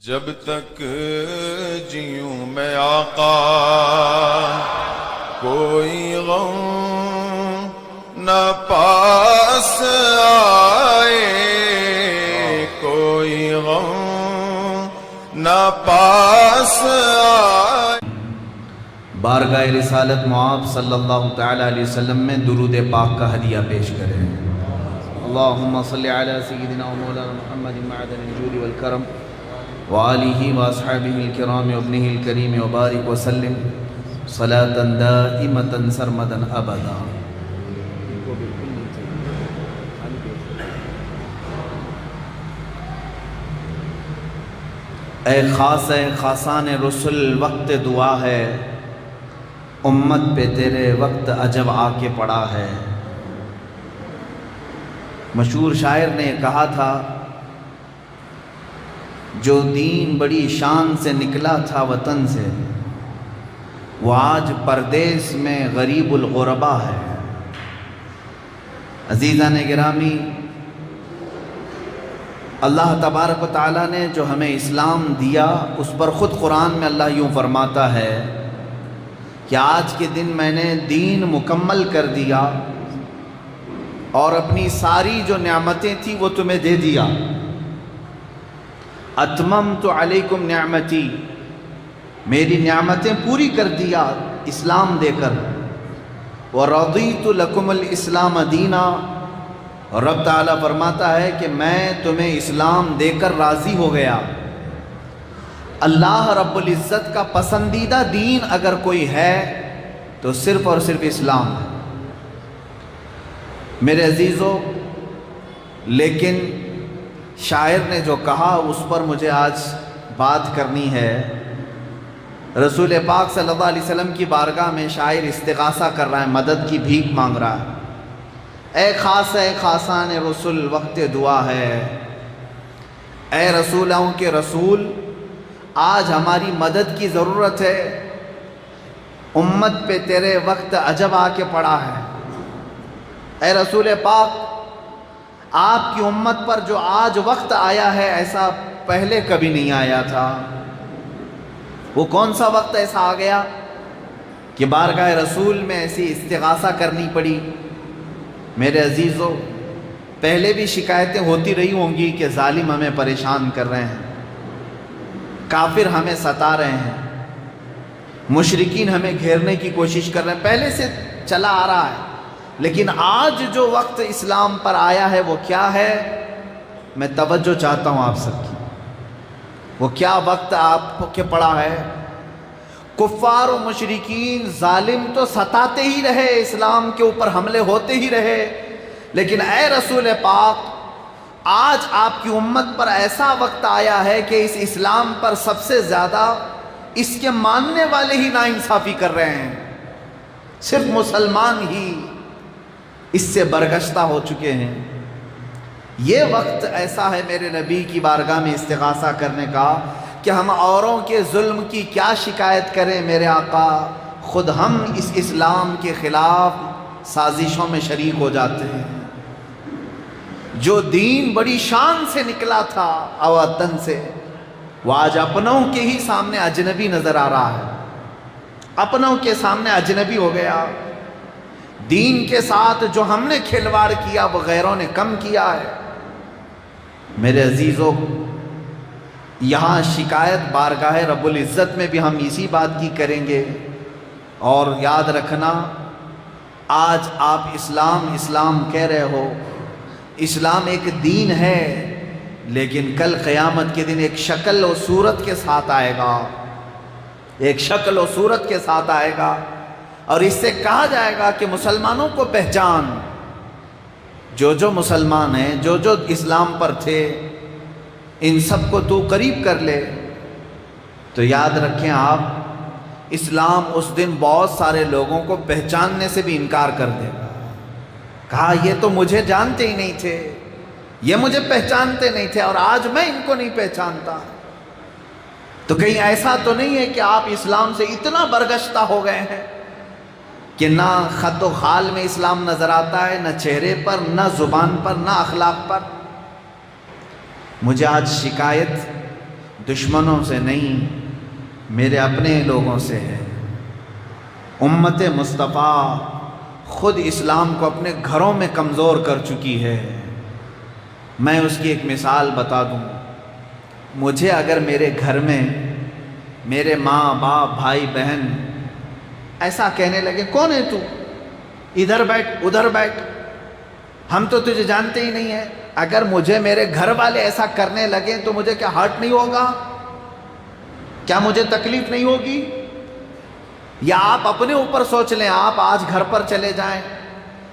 جب تک جیوں میں آقا کوئی غم نہ پاس آئے، کوئی غم نہ پاس آئے۔ بارگاہ رسالت معاب صلی اللہ تعالی علیہ وسلم میں درود پاک کا ہدیہ پیش کریں۔ اللہم صلی علی سیدنا و مولانا محمد معدن الجود والکرم وآلہ واصحابہ الکرام وابنہ الکریم وبارک وسلم صلاة دائمة سرمدا ابدا۔ اے خاصان رسل وقت دعا ہے، امت پہ تیرے وقت عجب آ کے پڑا ہے۔ مشہور شاعر نے کہا تھا، جو دین بڑی شان سے نکلا تھا وطن سے، وہ آج پردیس میں غریب الغربا ہے۔ عزیزان گرامی، اللہ تبارک و تعالیٰ نے جو ہمیں اسلام دیا، اس پر خود قرآن میں اللہ یوں فرماتا ہے کہ آج کے دن میں نے دین مکمل کر دیا اور اپنی ساری جو نعمتیں تھیں وہ تمہیں دے دیا۔ اتممت علیکم نعمتی، میری نعمتیں پوری کر دیا اسلام دے کر۔ ورضیت لکم الاسلام دینا، اور رب تعالیٰ فرماتا ہے کہ میں تمہیں اسلام دے کر راضی ہو گیا۔ اللہ رب العزت کا پسندیدہ دین اگر کوئی ہے تو صرف اور صرف اسلام ہے۔ میرے عزیزو، لیکن شاعر نے جو کہا اس پر مجھے آج بات کرنی ہے۔ رسول پاک صلی اللہ علیہ وسلم کی بارگاہ میں شاعر استغاثہ کر رہا ہے، مدد کی بھیک مانگ رہا ہے۔ اے خاصان رسول وقت دعا ہے، اے رسولوں کے رسول آج ہماری مدد کی ضرورت ہے، امت پہ تیرے وقت عجب آ کے پڑا ہے۔ اے رسول پاک، آپ کی امت پر جو آج وقت آیا ہے ایسا پہلے کبھی نہیں آیا تھا۔ وہ کون سا وقت ایسا آ گیا کہ بارگاہ رسول میں ایسی استغاثہ کرنی پڑی؟ میرے عزیزو، پہلے بھی شکایتیں ہوتی رہی ہوں گی کہ ظالم ہمیں پریشان کر رہے ہیں، کافر ہمیں ستا رہے ہیں، مشرکین ہمیں گھیرنے کی کوشش کر رہے ہیں، پہلے سے چلا آ رہا ہے۔ لیکن آج جو وقت اسلام پر آیا ہے وہ کیا ہے؟ میں توجہ چاہتا ہوں آپ سب کی۔ وہ کیا وقت آپ کے پڑا ہے؟ کفار و مشرکین ظالم تو ستاتے ہی رہے، اسلام کے اوپر حملے ہوتے ہی رہے، لیکن اے رسول پاک، آج آپ کی امت پر ایسا وقت آیا ہے کہ اس اسلام پر سب سے زیادہ اس کے ماننے والے ہی ناانصافی کر رہے ہیں۔ صرف مسلمان ہی اس سے برگشتہ ہو چکے ہیں۔ یہ وقت ایسا ہے میرے نبی کی بارگاہ میں استغاثہ کرنے کا کہ ہم اوروں کے ظلم کی کیا شکایت کریں میرے آقا، خود ہم اس اسلام کے خلاف سازشوں میں شریک ہو جاتے ہیں۔ جو دین بڑی شان سے نکلا تھا وطن سے، وہ آج اپنوں کے ہی سامنے اجنبی نظر آ رہا ہے، اپنوں کے سامنے اجنبی ہو گیا۔ دین کے ساتھ جو ہم نے کھلواڑ کیا وہ غیروں نے کم کیا ہے۔ میرے عزیزو، یہاں شکایت بارگاہ رب العزت میں بھی ہم اسی بات کی کریں گے، اور یاد رکھنا، آج آپ اسلام کہہ رہے ہو، اسلام ایک دین ہے، لیکن کل قیامت کے دن ایک شکل و صورت کے ساتھ آئے گا، ایک شکل و صورت کے ساتھ آئے گا، اور اس سے کہا جائے گا کہ مسلمانوں کو پہچان، جو مسلمان ہیں، جو اسلام پر تھے، ان سب کو تو قریب کر لے۔ تو یاد رکھیں آپ، اسلام اس دن بہت سارے لوگوں کو پہچاننے سے بھی انکار کر دے گا۔ کہا یہ تو مجھے جانتے ہی نہیں تھے، یہ مجھے پہچانتے نہیں تھے، اور آج میں ان کو نہیں پہچانتا۔ تو کہیں ایسا تو نہیں ہے کہ آپ اسلام سے اتنا برگشتہ ہو گئے ہیں کہ نہ خط و خال میں اسلام نظر آتا ہے، نہ چہرے پر، نہ زبان پر، نہ اخلاق پر؟ مجھے آج شکایت دشمنوں سے نہیں، میرے اپنے لوگوں سے ہے۔ امت مصطفیٰ خود اسلام کو اپنے گھروں میں کمزور کر چکی ہے۔ میں اس کی ایک مثال بتا دوں۔ مجھے اگر میرے گھر میں میرے ماں باپ بھائی بہن ایسا کہنے لگے، کون ہے تو، ادھر بیٹھ ادھر بیٹھ، ہم تو تجھے جانتے ہی نہیں ہیں، اگر مجھے میرے گھر والے ایسا کرنے لگے تو مجھے کیا ہرٹ نہیں ہوگا؟ کیا مجھے تکلیف نہیں ہوگی؟ یا آپ اپنے اوپر سوچ لیں، آپ آج گھر پر چلے جائیں،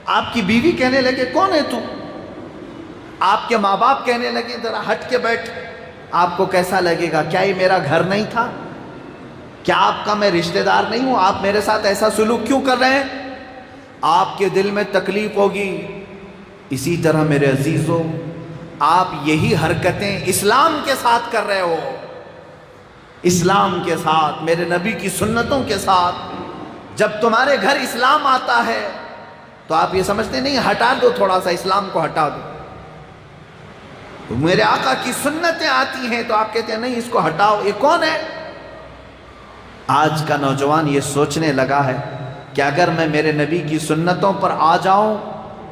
آپ کی بیوی کہنے لگے کون ہے تو، آپ کے ماں باپ کہنے لگے ذرا ہٹ کے بیٹھ، آپ کو کیسا لگے گا؟ کیا یہ میرا گھر نہیں تھا؟ کیا آپ کا میں رشتہ دار نہیں ہوں؟ آپ میرے ساتھ ایسا سلوک کیوں کر رہے ہیں؟ آپ کے دل میں تکلیف ہوگی۔ اسی طرح میرے عزیزوں، آپ یہی حرکتیں اسلام کے ساتھ کر رہے ہو، اسلام کے ساتھ، میرے نبی کی سنتوں کے ساتھ۔ جب تمہارے گھر اسلام آتا ہے تو آپ یہ سمجھتے نہیں ہٹا دو، تھوڑا سا اسلام کو ہٹا دو۔ میرے آقا کی سنتیں آتی ہیں تو آپ کہتے ہیں نہیں اس کو ہٹاؤ، یہ کون ہے؟ آج کا نوجوان یہ سوچنے لگا ہے کہ اگر میں میرے نبی کی سنتوں پر آ جاؤں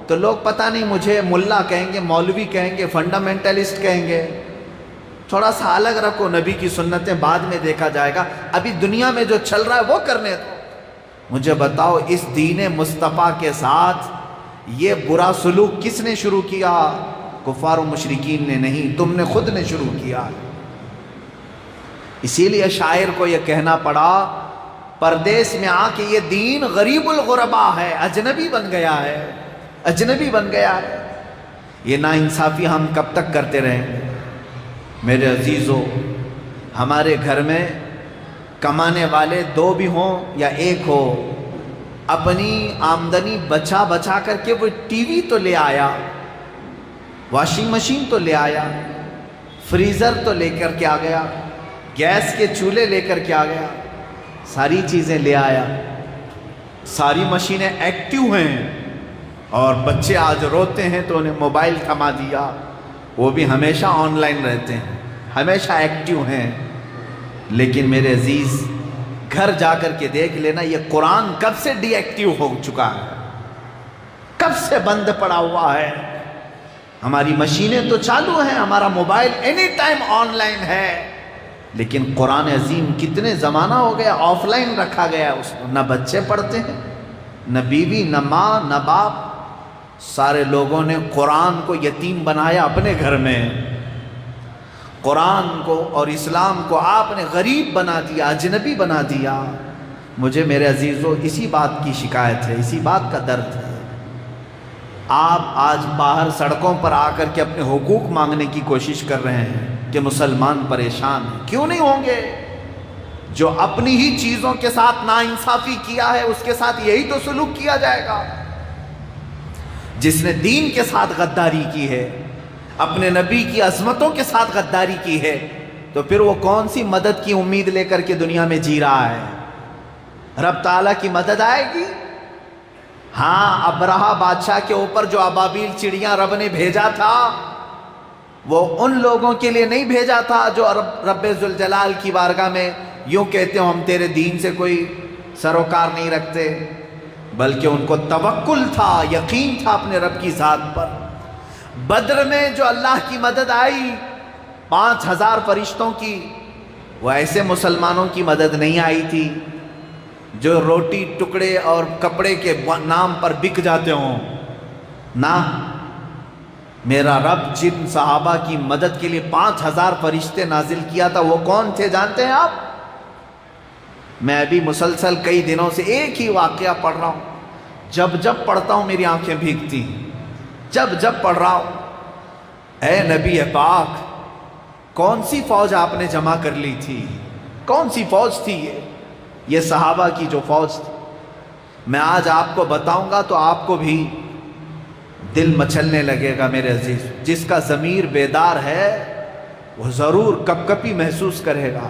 تو لوگ پتہ نہیں مجھے ملا کہیں گے، مولوی کہیں گے، فنڈامنٹلسٹ کہیں گے۔ تھوڑا سا الگ رکھو، نبی کی سنتیں بعد میں دیکھا جائے گا، ابھی دنیا میں جو چل رہا ہے وہ کرنے دو۔ مجھے بتاؤ اس دین مصطفیٰ کے ساتھ یہ برا سلوک کس نے شروع کیا؟ کفار و مشرکین نے نہیں، تم نے خود نے شروع کیا۔ اسی لیے شاعر کو یہ کہنا پڑا، پردیس میں آ کے یہ دین غریب الغربا ہے، اجنبی بن گیا ہے، اجنبی بن گیا ہے۔ یہ ناانصافی ہم کب تک کرتے رہیں گے؟ میرے عزیزو، ہمارے گھر میں کمانے والے دو بھی ہوں یا ایک ہو، اپنی آمدنی بچا بچا کر کے وہ ٹی وی تو لے آیا، واشنگ مشین تو لے آیا، فریزر تو لے کر کے آ گیا، گیس کے چولہے لے کر کے آ گیا، ساری چیزیں لے آیا، ساری مشینیں ایکٹیو ہیں، اور بچے آج روتے ہیں تو انہیں موبائل تھما دیا، وہ بھی ہمیشہ آن لائن رہتے ہیں، ہمیشہ ایکٹیو ہیں۔ لیکن میرے عزیز، گھر جا کر کے دیکھ لینا یہ قرآن کب سے ڈی ایکٹیو ہو چکا ہے، کب سے بند پڑا ہوا ہے۔ ہماری مشینیں تو چالو ہیں، ہمارا mobile any time on line ہے، لیکن قرآن عظیم کتنے زمانہ ہو گیا آف لائن رکھا گیا ہے، اس کو نہ بچے پڑھتے ہیں، نہ بیوی، نہ ماں، نہ باپ۔ سارے لوگوں نے قرآن کو یتیم بنایا اپنے گھر میں، قرآن کو اور اسلام کو آپ نے غریب بنا دیا، اجنبی بنا دیا۔ مجھے میرے عزیزو اسی بات کی شکایت ہے، اسی بات کا درد ہے۔ آپ آج باہر سڑکوں پر آ کر کے اپنے حقوق مانگنے کی کوشش کر رہے ہیں کہ مسلمان پریشان ہیں، کیوں نہیں ہوں گے؟ جو اپنی ہی چیزوں کے ساتھ ناانصافی کیا ہے اس کے ساتھ یہی تو سلوک کیا جائے گا۔ جس نے دین کے ساتھ غداری کی ہے، اپنے نبی کی عظمتوں کے ساتھ غداری کی ہے، تو پھر وہ کون سی مدد کی امید لے کر کے دنیا میں جی رہا ہے؟ رب تعالیٰ کی مدد آئے گی؟ ہاں، ابرہہ بادشاہ کے اوپر جو ابابیل چڑیاں رب نے بھیجا تھا، وہ ان لوگوں کے لیے نہیں بھیجا تھا جو رب ذوالجلال کی بارگاہ میں یوں کہتے ہو ہم تیرے دین سے کوئی سروکار نہیں رکھتے، بلکہ ان کو توکل تھا، یقین تھا اپنے رب کی ذات پر۔ بدر میں جو اللہ کی مدد آئی 5000 فرشتوں کی، وہ ایسے مسلمانوں کی مدد نہیں آئی تھی جو روٹی ٹکڑے اور کپڑے کے نام پر بک جاتے ہوں۔ نہ، میرا رب جن صحابہ کی مدد کے لیے 5000 فرشتے نازل کیا تھا وہ کون تھے جانتے ہیں آپ؟ میں ابھی مسلسل کئی دنوں سے ایک ہی واقعہ پڑھ رہا ہوں، جب پڑھتا ہوں میری آنکھیں بھیگتی ہیں، جب پڑھ رہا ہوں۔ اے نبی پاک، کون سی فوج آپ نے جمع کر لی تھی؟ کون سی فوج تھی یہ صحابہ کی جو فوج تھی؟ میں آج آپ کو بتاؤں گا تو آپ کو بھی دل مچلنے لگے گا میرے عزیز۔ جس کا ضمیر بیدار ہے وہ ضرور کپ کپی محسوس کرے گا۔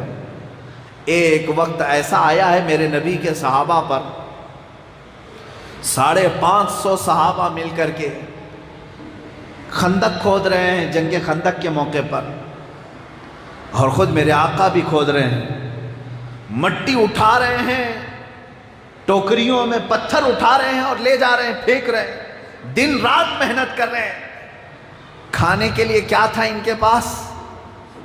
ایک وقت ایسا آیا ہے میرے نبی کے صحابہ پر، 550 صحابہ مل کر کے خندق کھود رہے ہیں جنگ خندق کے موقع پر۔ اور خود میرے آقا بھی کھود رہے ہیں، مٹی اٹھا رہے ہیں، ٹوکریوں میں پتھر اٹھا رہے ہیں اور لے جا رہے ہیں، پھینک رہے ہیں، دن رات محنت کر رہے ہیں۔ کھانے کے لیے کیا تھا ان کے پاس؟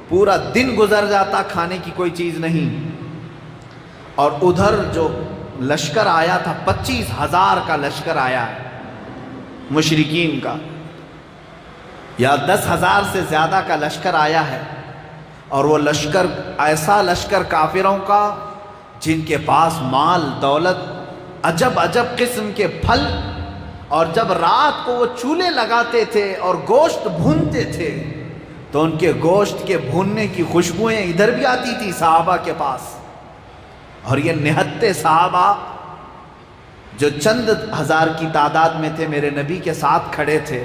پورا دن گزر جاتا، کھانے کی کوئی چیز نہیں۔ اور ادھر جو لشکر آیا تھا، 25,000 کا لشکر آیا ہے مشرکین کا، یا 10,000 سے زیادہ کا لشکر آیا ہے، اور وہ لشکر ایسا لشکر کافروں کا جن کے پاس مال دولت، عجب عجب قسم کے پھل، اور جب رات کو وہ چولہے لگاتے تھے اور گوشت بھونتے تھے تو ان کے گوشت کے بھوننے کی خوشبوئیں ادھر بھی آتی تھی صحابہ کے پاس۔ اور یہ نہتے صحابہ جو چند ہزار کی تعداد میں تھے، میرے نبی کے ساتھ کھڑے تھے،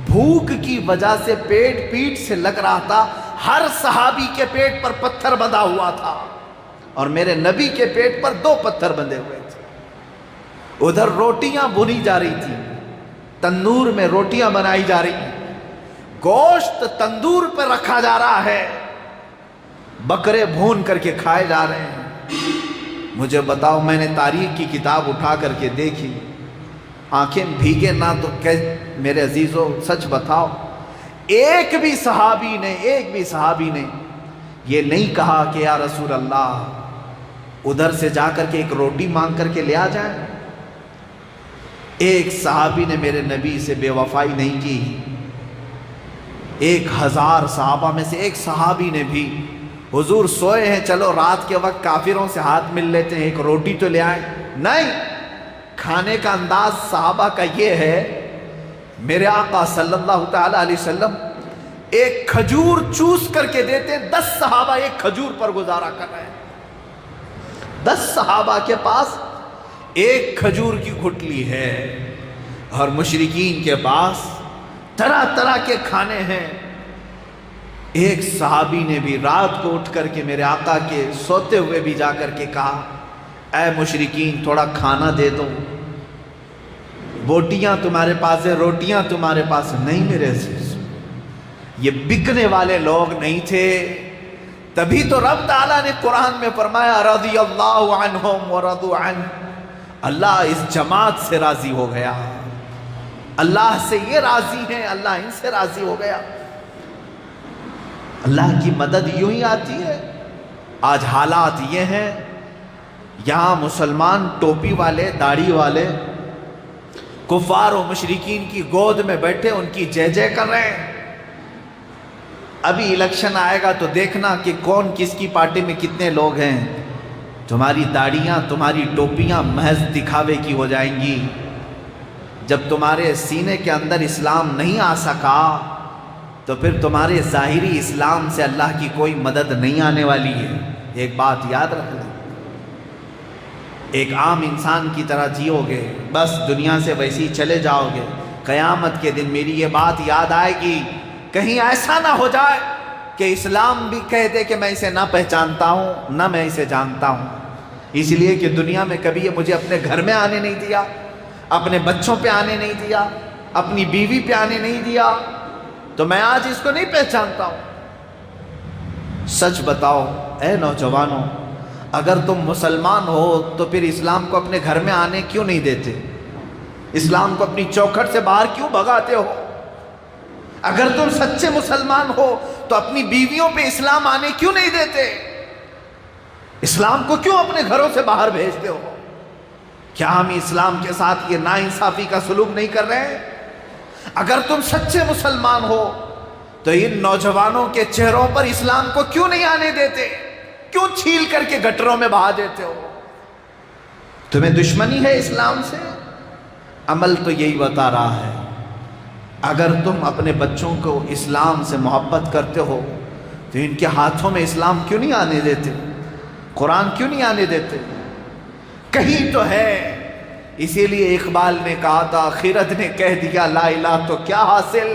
بھوک کی وجہ سے پیٹ پیٹ سے لگ رہا تھا، ہر صحابی کے پیٹ پر پتھر بندھا ہوا تھا، اور میرے نبی کے پیٹ پر 2 پتھر بندھے ہوئے تھے۔ ادھر روٹیاں بھونی جا رہی تھی، تندور میں روٹیاں بنائی جا رہی ہیں، گوشت تندور پر رکھا جا رہا ہے، بکرے بھون کر کے کھائے جا رہے ہیں۔ مجھے بتاؤ، میں نے تاریخ کی کتاب اٹھا کر کے دیکھی، آنکھیں بھیگے نہ تو میرے عزیزوں سچ بتاؤ، ایک بھی صحابی نے یہ نہیں کہا کہ یا رسول اللہ ادھر سے جا کر کے ایک روٹی مانگ کر کے لے آ جائیں۔ ایک صحابی نے میرے نبی سے بے وفائی نہیں کی، 1000 صحابہ میں سے ایک صحابی نے بھی، حضور سوئے ہیں، چلو رات کے وقت کافروں سے ہاتھ مل لیتے ہیں، ایک روٹی تو لے آئیں، نہیں۔ کھانے کا انداز صحابہ کا یہ ہے، میرے آقا صلی اللہ تعالی علیہ وسلم ایک کھجور چوس کر کے دیتے، 10 صحابہ ایک کھجور پر گزارا کر رہے ہیں، 10 صحابہ کے پاس ایک کھجور کی گھٹلی ہے، اور مشرکین کے پاس طرح طرح کے کھانے ہیں۔ ایک صحابی نے بھی رات کو اٹھ کر کے میرے آقا کے سوتے ہوئے بھی جا کر کے کہا، اے مشرکین تھوڑا کھانا دے دو، بوٹیاں تمہارے پاس ہیں، روٹیاں تمہارے پاس نہیں میرے عزیز۔ یہ بکنے والے لوگ نہیں تھے، تبھی تو رب تعالیٰ نے قرآن میں فرمایا رضی اللہ عنہم ورضوا عنہ، اللہ اس جماعت سے راضی ہو گیا، اللہ سے یہ راضی ہیں، اللہ ان سے راضی ہو گیا۔ اللہ کی مدد یوں ہی آتی ہے۔ آج حالات یہ ہیں، یہاں مسلمان ٹوپی والے داڑھی والے کفار و مشرکین کی گود میں بیٹھے ان کی جے جے کر رہے ہیں۔ ابھی الیکشن آئے گا تو دیکھنا کہ کون کس کی پارٹی میں کتنے لوگ ہیں، تمہاری داڑیاں تمہاری ٹوپیاں محض دکھاوے کی ہو جائیں گی۔ جب تمہارے سینے کے اندر اسلام نہیں آ سکا تو پھر تمہارے ظاہری اسلام سے اللہ کی کوئی مدد نہیں آنے والی ہے۔ ایک بات یاد رکھ لیں، ایک عام انسان کی طرح جیو گے، بس دنیا سے ویسے ہی چلے جاؤ گے، قیامت کے دن میری یہ بات یاد آئے گی، کہیں ایسا نہ ہو جائے کہ اسلام بھی کہہ دے کہ میں اسے نہ پہچانتا ہوں نہ میں اسے جانتا ہوں، اس لیے کہ دنیا میں کبھی یہ مجھے اپنے گھر میں آنے نہیں دیا، اپنے بچوں پہ آنے نہیں دیا، اپنی بیوی پہ آنے نہیں دیا، تو میں آج اس کو نہیں پہچانتا ہوں۔ سچ بتاؤ اے نوجوانوں، اگر تم مسلمان ہو تو پھر اسلام کو اپنے گھر میں آنے کیوں نہیں دیتے؟ اسلام کو اپنی چوکھٹ سے باہر کیوں بھگاتے ہو؟ اگر تم سچے مسلمان ہو تو اپنی بیویوں پہ اسلام آنے کیوں نہیں دیتے؟ اسلام کو کیوں اپنے گھروں سے باہر بھیجتے ہو؟ کیا ہم اسلام کے ساتھ یہ ناانصافی کا سلوک نہیں کر رہے ہیں؟ اگر تم سچے مسلمان ہو تو ان نوجوانوں کے چہروں پر اسلام کو کیوں نہیں آنے دیتے؟ کیوں چھیل کر کے گٹروں میں بہا دیتے ہو؟ تمہیں دشمنی ہے اسلام سے؟ عمل تو یہی بتا رہا ہے۔ اگر تم اپنے بچوں کو اسلام سے محبت کرتے ہو تو ان کے ہاتھوں میں اسلام کیوں نہیں آنے دیتے؟ قرآن کیوں نہیں آنے دیتے؟ کہیں تو ہے۔ اسی لیے اقبال نے کہا تھا، خرد نے کہہ دیا لا الہ تو کیا حاصل،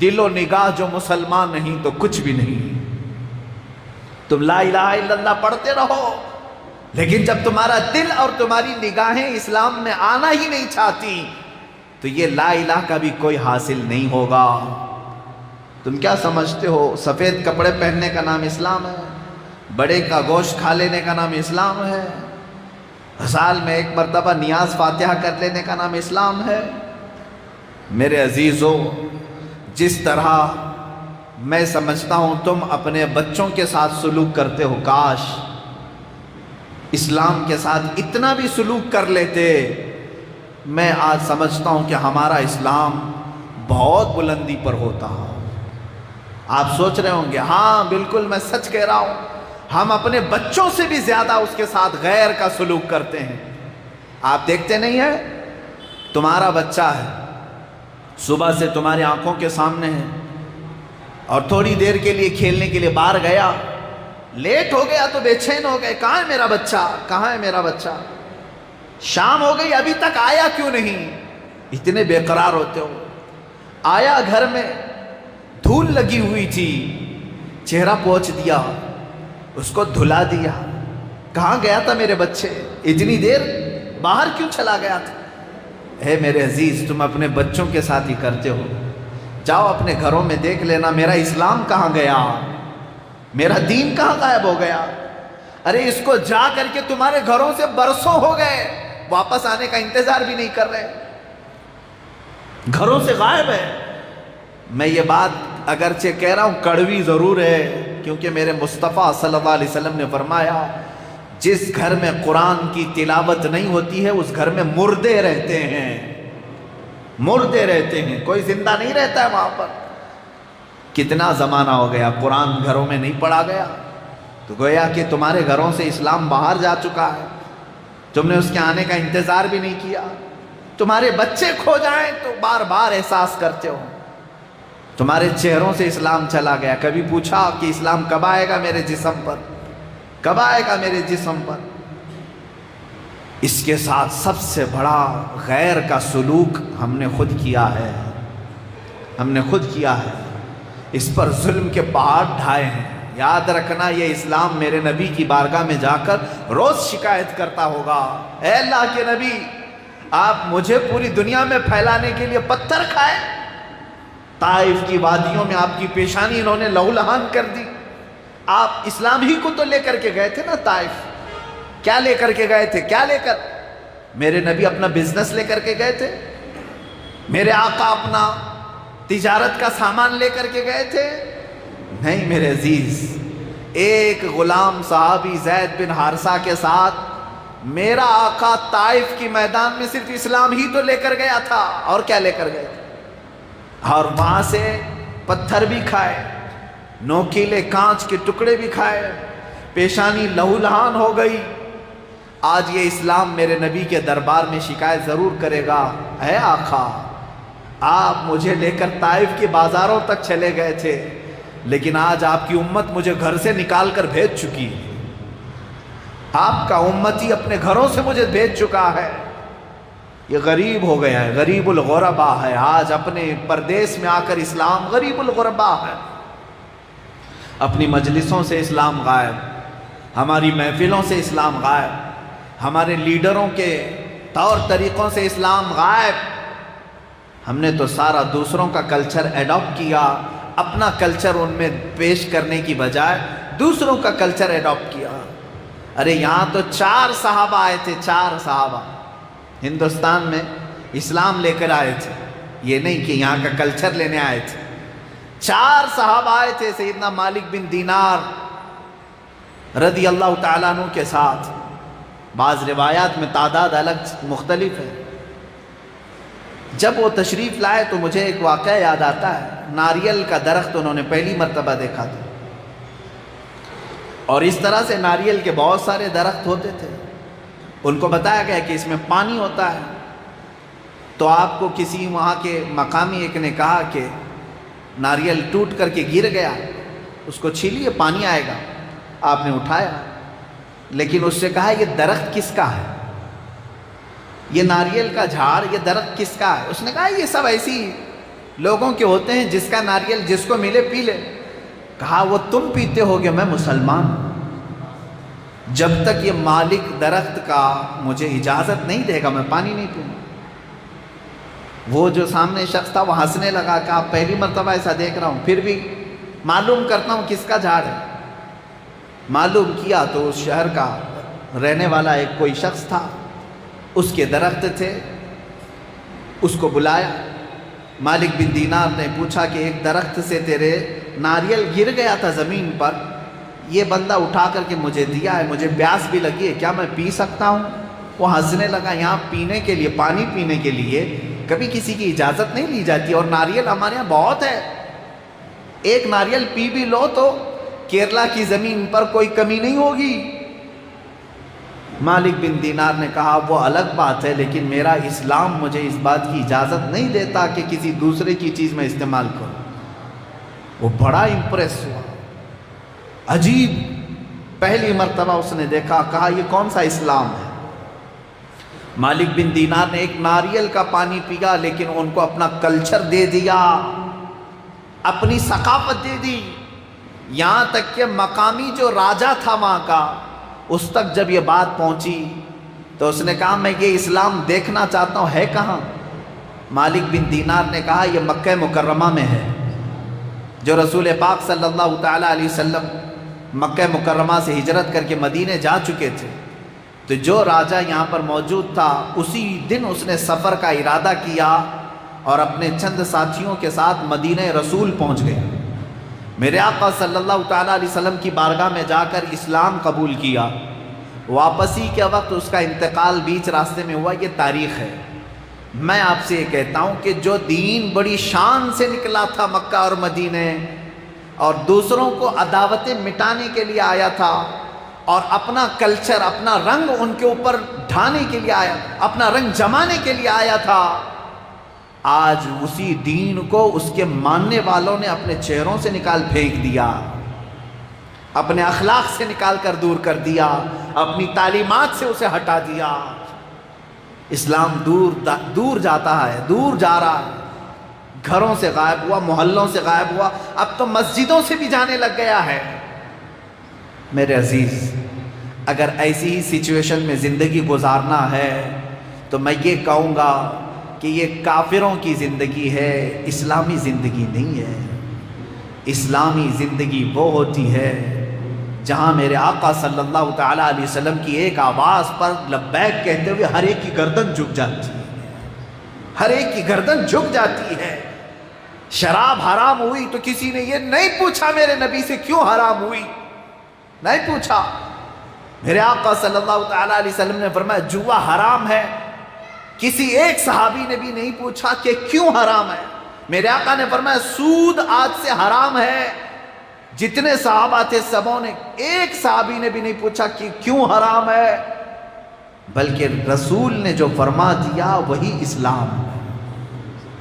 دل و نگاہ جو مسلمان نہیں تو کچھ بھی نہیں۔ تم لا الہ الا اللہ پڑھتے رہو، لیکن جب تمہارا دل اور تمہاری نگاہیں اسلام میں آنا ہی نہیں چاہتی تو یہ لا الہ کا بھی کوئی حاصل نہیں ہوگا۔ تم کیا سمجھتے ہو سفید کپڑے پہننے کا نام اسلام ہے؟ بڑے کا گوشت کھا لینے کا نام اسلام ہے؟ سال میں ایک مرتبہ نیاز فاتحہ کر لینے کا نام اسلام ہے؟ میرے عزیزو، جس طرح میں سمجھتا ہوں تم اپنے بچوں کے ساتھ سلوک کرتے ہو، کاش اسلام کے ساتھ اتنا بھی سلوک کر لیتے۔ میں آج سمجھتا ہوں کہ ہمارا اسلام بہت بلندی پر ہوتا۔ آپ سوچ رہے ہوں گے ہاں بالکل میں سچ کہہ رہا ہوں، ہم اپنے بچوں سے بھی زیادہ اس کے ساتھ غیر کا سلوک کرتے ہیں۔ آپ دیکھتے نہیں ہیں، تمہارا بچہ ہے، صبح سے تمہاری آنکھوں کے سامنے ہے، اور تھوڑی دیر کے لیے کھیلنے کے لیے باہر گیا، لیٹ ہو گیا تو بے چین ہو گئے، کہاں ہے میرا بچہ، کہاں ہے میرا بچہ؟ شام ہو گئی ابھی تک آیا کیوں نہیں؟ اتنے بے قرار ہوتے ہو۔ آیا گھر میں، دھول لگی ہوئی تھی، چہرہ پوچھ دیا، اس کو دھلا دیا، کہاں گیا تھا میرے بچے، اتنی دیر باہر کیوں چلا گیا تھا؟ اے میرے عزیز، تم اپنے بچوں کے ساتھ ہی کرتے ہو۔ جاؤ اپنے گھروں میں دیکھ لینا میرا اسلام کہاں گیا، میرا دین کہاں غائب ہو گیا؟ ارے اس کو جا کر کے تمہارے گھروں سے برسوں ہو گئے، واپس آنے کا انتظار بھی نہیں کر رہے، گھروں سے غائب ہے۔ میں یہ بات اگرچہ کہہ رہا ہوں کڑوی ضرور ہے، کیونکہ میرے مصطفیٰ صلی اللہ علیہ وسلم نے فرمایا جس گھر میں قرآن کی تلاوت نہیں ہوتی ہے اس گھر میں مردے رہتے ہیں، مردے رہتے ہیں، کوئی زندہ نہیں رہتا ہے وہاں پر۔ کتنا زمانہ ہو گیا قرآن گھروں میں نہیں پڑھا گیا، تو گویا کہ تمہارے گھروں سے اسلام باہر جا چکا ہے، تم نے اس کے آنے کا انتظار بھی نہیں کیا۔ تمہارے بچے کھو جائیں تو بار بار احساس کرتے ہو، تمہارے چہروں سے اسلام چلا گیا۔ کبھی پوچھا کہ اسلام کب آئے گا میرے جسم پر، کب آئے گا میرے جسم پر؟ اس کے ساتھ سب سے بڑا غیر کا سلوک ہم نے خود کیا ہے، ہم نے خود کیا ہے، اس پر ظلم کے پہاڑ ڈھائے ہیں۔ یاد رکھنا یہ اسلام میرے نبی کی بارگاہ میں جا کر روز شکایت کرتا ہوگا، اے اللہ کے نبی آپ مجھے پوری دنیا میں پھیلانے کے لیے پتھر کھائے؟ طائف کی وادیوں میں آپ کی پیشانی انہوں نے لہو لہان کر دی۔ آپ اسلام ہی کو تو لے کر کے گئے تھے نا طائف، کیا لے کر کے گئے تھے؟ کیا لے کر؟ میرے نبی اپنا بزنس لے کر کے گئے تھے؟ میرے آقا اپنا تجارت کا سامان لے کر کے گئے تھے؟ نہیں میرے عزیز، ایک غلام صحابی زید بن حارثہ کے ساتھ میرا آقا طائف کی میدان میں صرف اسلام ہی تو لے کر گیا تھا، اور کیا لے کر گئے تھے؟ اور وہاں سے پتھر بھی کھائے، نوکیلے کانچ کے ٹکڑے بھی کھائے، پیشانی لہو لہان ہو گئی۔ آج یہ اسلام میرے نبی کے دربار میں شکایت ضرور کرے گا، اے آقا آپ مجھے لے کر طائف کے بازاروں تک چلے گئے تھے، لیکن آج آپ کی امت مجھے گھر سے نکال کر بھیج چکی ہے، آپ کا امتی اپنے گھروں سے مجھے بھیج چکا ہے۔ یہ غریب ہو گیا ہے، غریب الغربا ہے، آج اپنے پردیس میں آ کر اسلام غریب الغربا ہے۔ اپنی مجلسوں سے اسلام غائب، ہماری محفلوں سے اسلام غائب، ہمارے لیڈروں کے طور طریقوں سے اسلام غائب۔ ہم نے تو سارا دوسروں کا کلچر ایڈاپٹ کیا، اپنا کلچر ان میں پیش کرنے کی بجائے دوسروں کا کلچر ایڈاپٹ کیا۔ ارے یہاں تو 4 صحابہ آئے تھے، 4 صحابہ ہندوستان میں اسلام لے کر آئے تھے، یہ نہیں کہ یہاں کا کلچر لینے آئے تھے۔ 4 صحابہ آئے تھے سیدنا مالک بن دینار رضی اللہ تعالیٰ عنہ کے ساتھ، بعض روایات میں تعداد الگ مختلف ہے۔ جب وہ تشریف لائے تو مجھے ایک واقعہ یاد آتا ہے، ناریل کا درخت انہوں نے پہلی مرتبہ دیکھا تھا، اور اس طرح سے ناریل کے بہت سارے درخت ہوتے تھے۔ ان کو بتایا گیا کہ اس میں پانی ہوتا ہے، تو آپ کو کسی وہاں کے مقامی ایک نے کہا کہ ناریل ٹوٹ کر کے گر گیا، اس کو چھیلیے پانی آئے گا۔ آپ نے اٹھایا، لیکن اس سے کہا یہ درخت کس کا ہے، یہ ناریل کا جھاڑ، یہ درخت کس کا ہے؟ اس نے کہا یہ سب ایسی لوگوں کے ہوتے ہیں، جس کا ناریل جس کو ملے پی لے۔ کہا وہ تم پیتے ہوگے، میں مسلمان ہوں، جب تک یہ مالک درخت کا مجھے اجازت نہیں دے گا میں پانی نہیں پیوں۔ وہ جو سامنے شخص تھا وہ ہنسنے لگا کہ آپ پہلی مرتبہ ایسا دیکھ رہا ہوں، پھر بھی معلوم کرتا ہوں کس کا جھاڑ ہے۔ معلوم کیا تو اس شہر کا رہنے والا ایک کوئی شخص تھا، اس کے درخت تھے، اس کو بلایا۔ مالک بن دینار نے پوچھا کہ ایک درخت سے تیرے ناریل گر گیا تھا زمین پر، یہ بندہ اٹھا کر کے مجھے دیا ہے، مجھے پیاس بھی لگی ہے، کیا میں پی سکتا ہوں؟ وہ ہنسنے لگا، یہاں پینے کے لیے، پانی پینے کے لیے کبھی کسی کی اجازت نہیں لی جاتی، اور ناریل ہمارے یہاں بہت ہے، ایک ناریل پی بھی لو تو کیرلا کی زمین پر کوئی کمی نہیں ہوگی۔ مالک بن دینار نے کہا وہ الگ بات ہے، لیکن میرا اسلام مجھے اس بات کی اجازت نہیں دیتا کہ کسی دوسرے کی چیز میں استعمال کروں۔ وہ بڑا امپریس ہوا، عجیب، پہلی مرتبہ اس نے دیکھا، کہا یہ کون سا اسلام ہے؟ مالک بن دینار نے ایک ناریل کا پانی پیا، لیکن ان کو اپنا کلچر دے دیا، اپنی ثقافت دے دی، یہاں تک کہ مقامی جو راجا تھا وہاں کا، اس تک جب یہ بات پہنچی تو اس نے کہا میں یہ اسلام دیکھنا چاہتا ہوں، ہے کہاں؟ مالک بن دینار نے کہا یہ مکہ مکرمہ میں ہے۔ جو رسول پاک صلی اللہ تعالیٰ علیہ وسلم مکہ مکرمہ سے ہجرت کر کے مدینے جا چکے تھے، تو جو راجا یہاں پر موجود تھا اسی دن اس نے سفر کا ارادہ کیا اور اپنے چند ساتھیوں کے ساتھ مدینہ رسول پہنچ گئے، میرے آقا صلی اللہ تعالیٰ علیہ وسلم کی بارگاہ میں جا کر اسلام قبول کیا۔ واپسی کے وقت اس کا انتقال بیچ راستے میں ہوا، یہ تاریخ ہے۔ میں آپ سے یہ کہتا ہوں کہ جو دین بڑی شان سے نکلا تھا مکہ اور مدینے، اور دوسروں کو عداوتیں مٹانے کے لیے آیا تھا، اور اپنا کلچر، اپنا رنگ ان کے اوپر ڈھانے کے لیے آیا، اپنا رنگ جمانے کے لیے آیا تھا، آج اسی دین کو اس کے ماننے والوں نے اپنے چہروں سے نکال پھینک دیا، اپنے اخلاق سے نکال کر دور کر دیا، اپنی تعلیمات سے اسے ہٹا دیا۔ اسلام دور جاتا ہے، دور جا رہا ہے، گھروں سے غائب ہوا، محلوں سے غائب ہوا، اب تو مسجدوں سے بھی جانے لگ گیا ہے۔ میرے عزیز، اگر ایسی ہی سچویشن میں زندگی گزارنا ہے تو میں یہ کہوں گا کہ یہ کافروں کی زندگی ہے، اسلامی زندگی نہیں ہے۔ اسلامی زندگی وہ ہوتی ہے جہاں میرے آقا صلی اللہ تعالیٰ علیہ وسلم کی ایک آواز پر لبیک کہتے ہوئے ہر ایک کی گردن جھک جاتی ہے، ہر ایک کی گردن جھک جاتی ہے۔ شراب حرام ہوئی تو کسی نے یہ نہیں پوچھا میرے نبی سے کیوں حرام ہوئی، نہیں پوچھا۔ میرے آقا صلی اللہ تعالیٰ علیہ وسلم نے فرمایا جوا حرام ہے، کسی ایک صحابی نے بھی نہیں پوچھا کہ کیوں حرام ہے۔ میرے آقا نے فرمایا سود آج سے حرام ہے، جتنے صحابہ تھے سبوں نے، ایک صحابی نے بھی نہیں پوچھا کہ کیوں حرام ہے، بلکہ رسول نے جو فرما دیا وہی اسلام ہے۔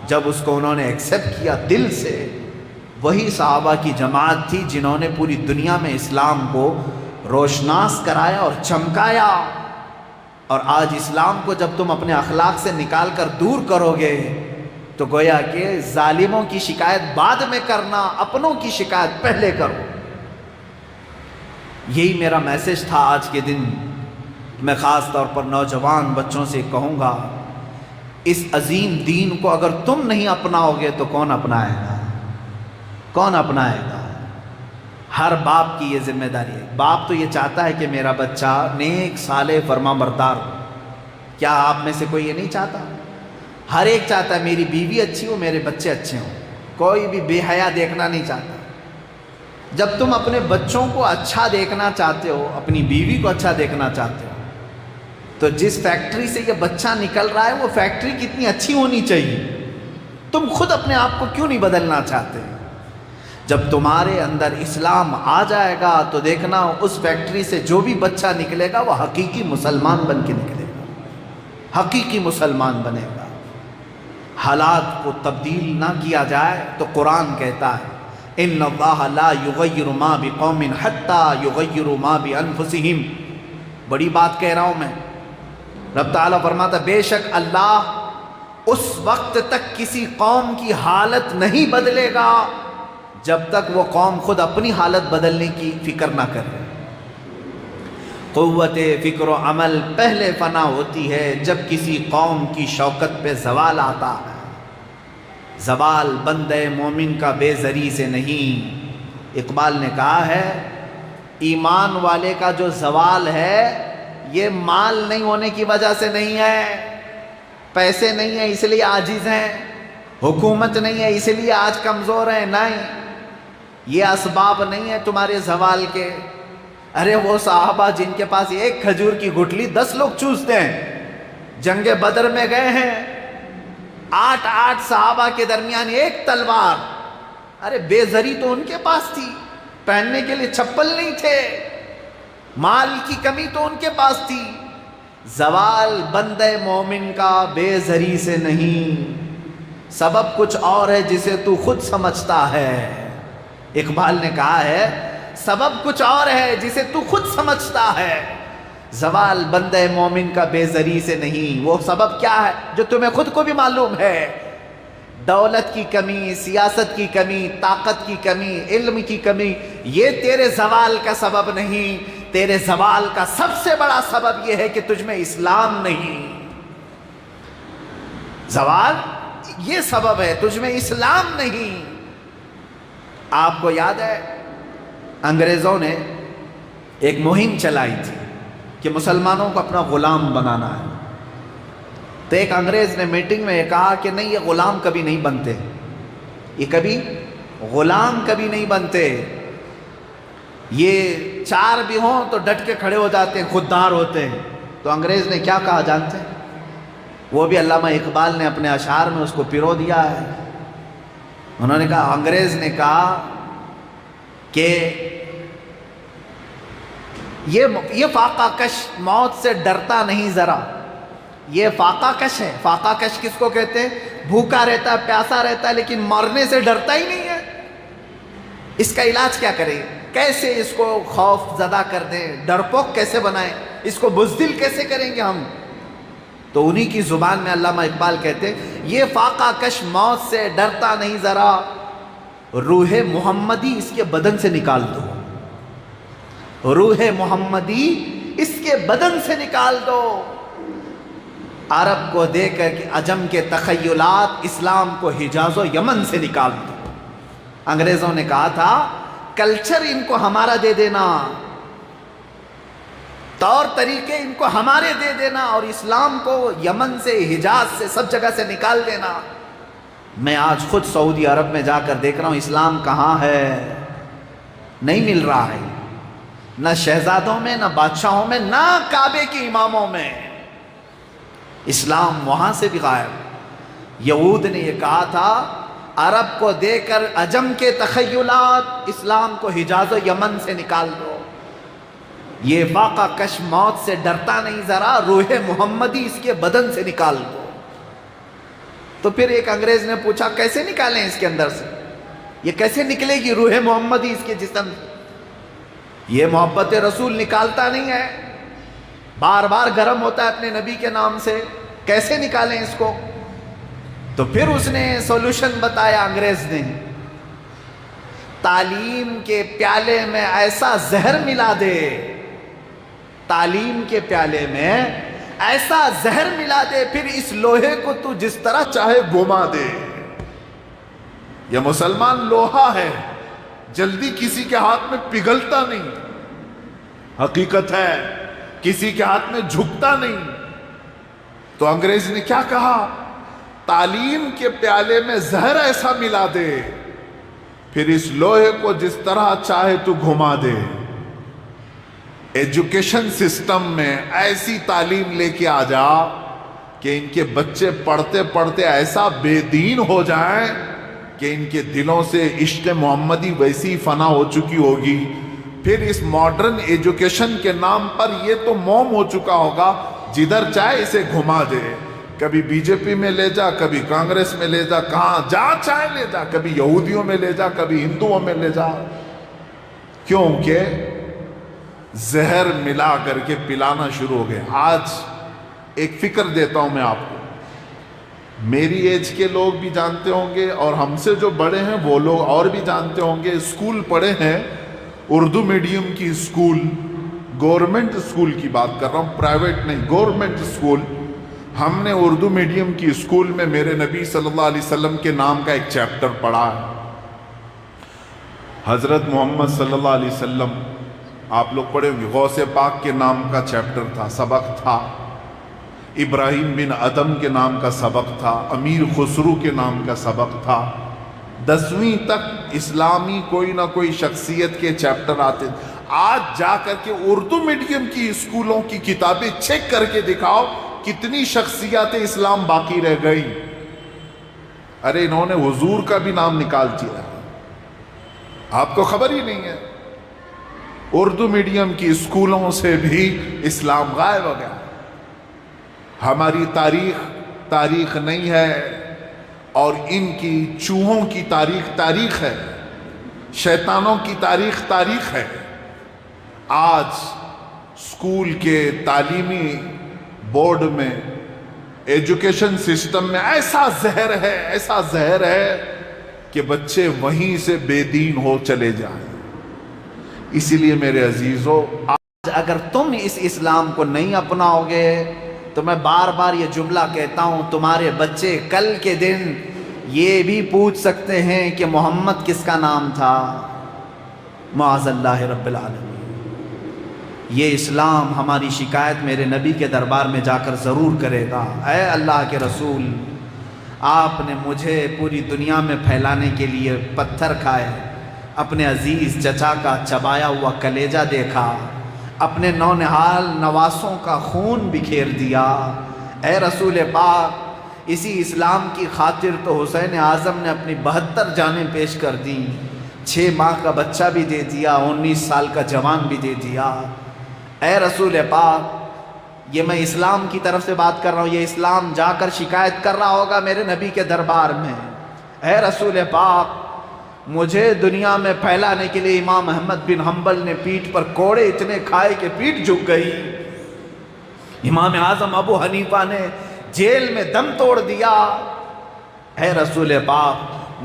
جب اس کو انہوں نے ایکسیپٹ کیا دل سے، وہی صحابہ کی جماعت تھی جنہوں نے پوری دنیا میں اسلام کو روشناس کرایا اور چمکایا۔ اور آج اسلام کو جب تم اپنے اخلاق سے نکال کر دور کرو گے تو گویا کہ ظالموں کی شکایت بعد میں کرنا، اپنوں کی شکایت پہلے کرو۔ یہی میرا میسج تھا آج کے دن۔ میں خاص طور پر نوجوان بچوں سے کہوں گا، اس عظیم دین کو اگر تم نہیں اپناؤ گے تو کون اپنائے گا؟ کون اپنائے گا؟ ہر باپ کی یہ ذمہ داری ہے۔ باپ تو یہ چاہتا ہے کہ میرا بچہ نیک صالح فرما بردار ہو۔ کیا آپ میں سے کوئی یہ نہیں چاہتا؟ ہر ایک چاہتا ہے میری بیوی اچھی ہو، میرے بچے اچھے ہوں، کوئی بھی بے حیا دیکھنا نہیں چاہتا۔ جب تم اپنے بچوں کو اچھا دیکھنا چاہتے ہو، اپنی بیوی کو اچھا دیکھنا چاہتے ہو، تو جس فیکٹری سے یہ بچہ نکل رہا ہے وہ فیکٹری کتنی اچھی ہونی چاہیے۔ تم خود اپنے آپ کو کیوں نہیں بدلنا چاہتے؟ جب تمہارے اندر اسلام آ جائے گا تو دیکھنا اس فیکٹری سے جو بھی بچہ نکلے گا وہ حقیقی مسلمان بن کے نکلے گا، حقیقی مسلمان بنے گا۔ حالات کو تبدیل نہ کیا جائے تو قرآن کہتا ہے ان اللہ لا یغیر ما بقوم حتی یغیروا ما بانفسہم۔ بڑی بات کہہ رہا ہوں میں۔ رب تعالیٰ فرماتا بے شک اللہ اس وقت تک کسی قوم کی حالت نہیں بدلے گا جب تک وہ قوم خود اپنی حالت بدلنے کی فکر نہ کرے۔ قوت فکر و عمل پہلے فنا ہوتی ہے جب کسی قوم کی شوکت پہ زوال آتا ہے۔ زوال بندے مومن کا بے زری سے نہیں۔ اقبال نے کہا ہے ایمان والے کا جو زوال ہے یہ مال نہیں ہونے کی وجہ سے نہیں ہے، پیسے نہیں ہیں اس لیے عاجز ہیں، حکومت نہیں ہے اس لیے آج کمزور ہیں، نہیں، یہ اسباب نہیں ہے تمہارے زوال کے۔ ارے وہ صحابہ جن کے پاس ایک کھجور کی گٹھلی 10 لوگ چوستے ہیں، جنگ بدر میں گئے ہیں، 8 صحابہ کے درمیان ایک تلوار، ارے بے زری تو ان کے پاس تھی، پہننے کے لیے چپل نہیں تھے، مال کی کمی تو ان کے پاس تھی۔ زوال بندے مومن کا بے زری سے نہیں، سبب کچھ اور ہے جسے تو خود سمجھتا ہے۔ اقبال نے کہا ہے سبب کچھ اور ہے جسے تو خود سمجھتا ہے۔ زوال بندے مومن کا بے زری سے نہیں، وہ سبب کیا ہے جو تمہیں خود کو بھی معلوم ہے۔ دولت کی کمی، سیاست کی کمی، طاقت کی کمی، علم کی کمی، یہ تیرے زوال کا سبب نہیں۔ تیرے زوال کا سب سے بڑا سبب یہ ہے کہ تجھ میں اسلام نہیں۔ زوال یہ سبب ہے، تجھ میں اسلام نہیں۔ آپ کو یاد ہے انگریزوں نے ایک مہم چلائی تھی کہ مسلمانوں کو اپنا غلام بنانا ہے، تو ایک انگریز نے میٹنگ میں یہ کہا کہ نہیں، یہ غلام کبھی نہیں بنتے، یہ کبھی غلام کبھی نہیں بنتے، یہ 4 بھی ہوں تو ڈٹ کے کھڑے ہو جاتے ہیں، خوددار ہوتے ہیں۔ تو انگریز نے کیا کہا جانتے ہیں؟ وہ بھی علامہ اقبال نے اپنے اشعار میں اس کو پیرو دیا ہے۔ انہوں نے کہا، انگریز نے کہا کہ یہ فاقہ کش موت سے ڈرتا نہیں ذرا، یہ فاقہ کش ہے۔ فاقہ کش کس کو کہتے ہیں؟ بھوکا رہتا ہے، پیاسا رہتا ہے، لیکن مرنے سے ڈرتا ہی نہیں ہے۔ اس کا علاج کیا کریں؟ کیسے اس کو خوف زدہ کر دیں، ڈرپوک کیسے بنائیں، اس کو بزدل کیسے کریں گے ہم؟ تو انہی کی زبان میں علامہ اقبال کہتے ہیں یہ فاقہ کش موت سے ڈرتا نہیں ذرا، روح محمدی اس کے بدن سے نکال دو، روح محمدی اس کے بدن سے نکال دو۔ عرب کو دے کر کے عجم کے تخیلات، اسلام کو حجاز و یمن سے نکال دو۔ انگریزوں نے کہا تھا کلچر ان کو ہمارا دے دینا، طور طریقے ان کو ہمارے دے دینا، اور اسلام کو یمن سے، حجاز سے، سب جگہ سے نکال دینا۔ میں آج خود سعودی عرب میں جا کر دیکھ رہا ہوں اسلام کہاں ہے، نہیں مل رہا ہے، نہ شہزادوں میں، نہ بادشاہوں میں، نہ کعبے کے اماموں میں، اسلام وہاں سے بھی غائب۔ یہود نے یہ کہا تھا عرب کو دے کر عجم کے تخیلات، اسلام کو حجاز و یمن سے نکال دو۔ یہ فاقہ کش موت سے ڈرتا نہیں ذرا، روح محمدی اس کے بدن سے نکال دو۔ تو پھر ایک انگریز نے پوچھا کیسے نکالیں اس کے اندر سے، یہ کیسے نکلے گی روح محمدی اس کے جسم سے؟ یہ محبت رسول نکالتا نہیں ہے، بار بار گرم ہوتا ہے اپنے نبی کے نام سے، کیسے نکالیں اس کو؟ تو پھر اس نے سولوشن بتایا انگریز نے، تعلیم کے پیالے میں ایسا زہر ملا دے، تعلیم کے پیالے میں ایسا زہر ملا دے، پھر اس لوہے کو تو جس طرح چاہے گھما دے۔ یہ مسلمان لوہا ہے، جلدی کسی کے ہاتھ میں پگھلتا نہیں، حقیقت ہے کسی کے ہاتھ میں جھکتا نہیں۔ تو انگریز نے کیا کہا؟ تعلیم کے پیالے میں زہر ایسا ملا دے، پھر اس لوہے کو جس طرح چاہے تو گھما دے۔ ایجوکیشن سسٹم میں ایسی تعلیم لے کے آ جا کہ ان کے بچے پڑھتے پڑھتے ایسا بے دین ہو جائیں کہ ان کے دلوں سے عشق محمدی ویسی فنا ہو چکی ہوگی۔ پھر اس ماڈرن ایجوکیشن کے نام پر یہ تو موم ہو چکا ہوگا، جدھر چاہے اسے گھما دے، کبھی بی جے پی میں لے جا، کبھی کانگریس میں لے جا، کہاں جہاں چاہے لے جا، کبھی یہودیوں میں لے جا، کبھی ہندوؤں میں لے جا، کیونکہ زہر ملا کر کے پلانا شروع ہو گئے۔ آج ایک فکر دیتا ہوں میں آپ کو، میری ایج کے لوگ بھی جانتے ہوں گے اور ہم سے جو بڑے ہیں وہ لوگ اور بھی جانتے ہوں گے، اسکول پڑھے ہیں، اردو میڈیم کی اسکول، گورنمنٹ اسکول کی بات کر رہا ہوں، پرائیویٹ نہیں، گورنمنٹ اسکول، ہم نے اردو میڈیم کی اسکول میں میرے نبی صلی اللہ علیہ وسلم کے نام کا ایک چیپٹر پڑھا ہے. حضرت محمد صلی اللہ علیہ وسلم آپ لوگ پڑھے ہوں گے, غوث پاک کے نام کا چیپٹر تھا, سبق تھا. ابراہیم بن ادم کے نام کا سبق تھا. امیر خسرو کے نام کا سبق تھا. 10ویں تک اسلامی کوئی نہ کوئی شخصیت کے چیپٹر آتے. آج جا کر کے اردو میڈیم کی اسکولوں کی کتابیں چیک کر کے دکھاؤ کتنی شخصیات اسلام باقی رہ گئی. ارے انہوں نے حضور کا بھی نام نکال دیا, آپ کو خبر ہی نہیں ہے. اردو میڈیم کی اسکولوں سے بھی اسلام غائب ہو گیا. ہماری تاریخ نہیں ہے, اور ان کی چوہوں کی تاریخ ہے, شیطانوں کی تاریخ ہے. آج اسکول کے تعلیمی بورڈ میں, ایجوکیشن سسٹم میں ایسا زہر ہے کہ بچے وہیں سے بے دین ہو چلے جائیں. اسی لیے میرے عزیزو, آج اگر تم اس اسلام کو نہیں اپناؤ گے تو میں بار بار یہ جملہ کہتا ہوں, تمہارے بچے کل کے دن یہ بھی پوچھ سکتے ہیں کہ محمد کس کا نام تھا. معاذ اللہ رب العالمین. یہ اسلام ہماری شکایت میرے نبی کے دربار میں جا کر ضرور کرے گا. اے اللہ کے رسول, آپ نے مجھے پوری دنیا میں پھیلانے کے لیے پتھر کھائے, اپنے عزیز چچا کا چبایا ہوا کلیجہ دیکھا, اپنے نونہال نواسوں کا خون بکھیر دیا. اے رسول پاک, اسی اسلام کی خاطر تو حسین اعظم نے اپنی 72 جانیں پیش کر دیں, 6 ماہ کا بچہ بھی دے دیا, 19 سال کا جوان بھی دے دیا. اے رسول پاک, یہ میں اسلام کی طرف سے بات کر رہا ہوں, یہ اسلام جا کر شکایت کر رہا ہوگا میرے نبی کے دربار میں. اے رسول پاک, مجھے دنیا میں پھیلانے کے لیے امام احمد بن حنبل نے پیٹھ پر کوڑے اتنے کھائے کہ پیٹھ جھک گئی. امام اعظم ابو حنیفہ نے جیل میں دم توڑ دیا. اے رسول پاک,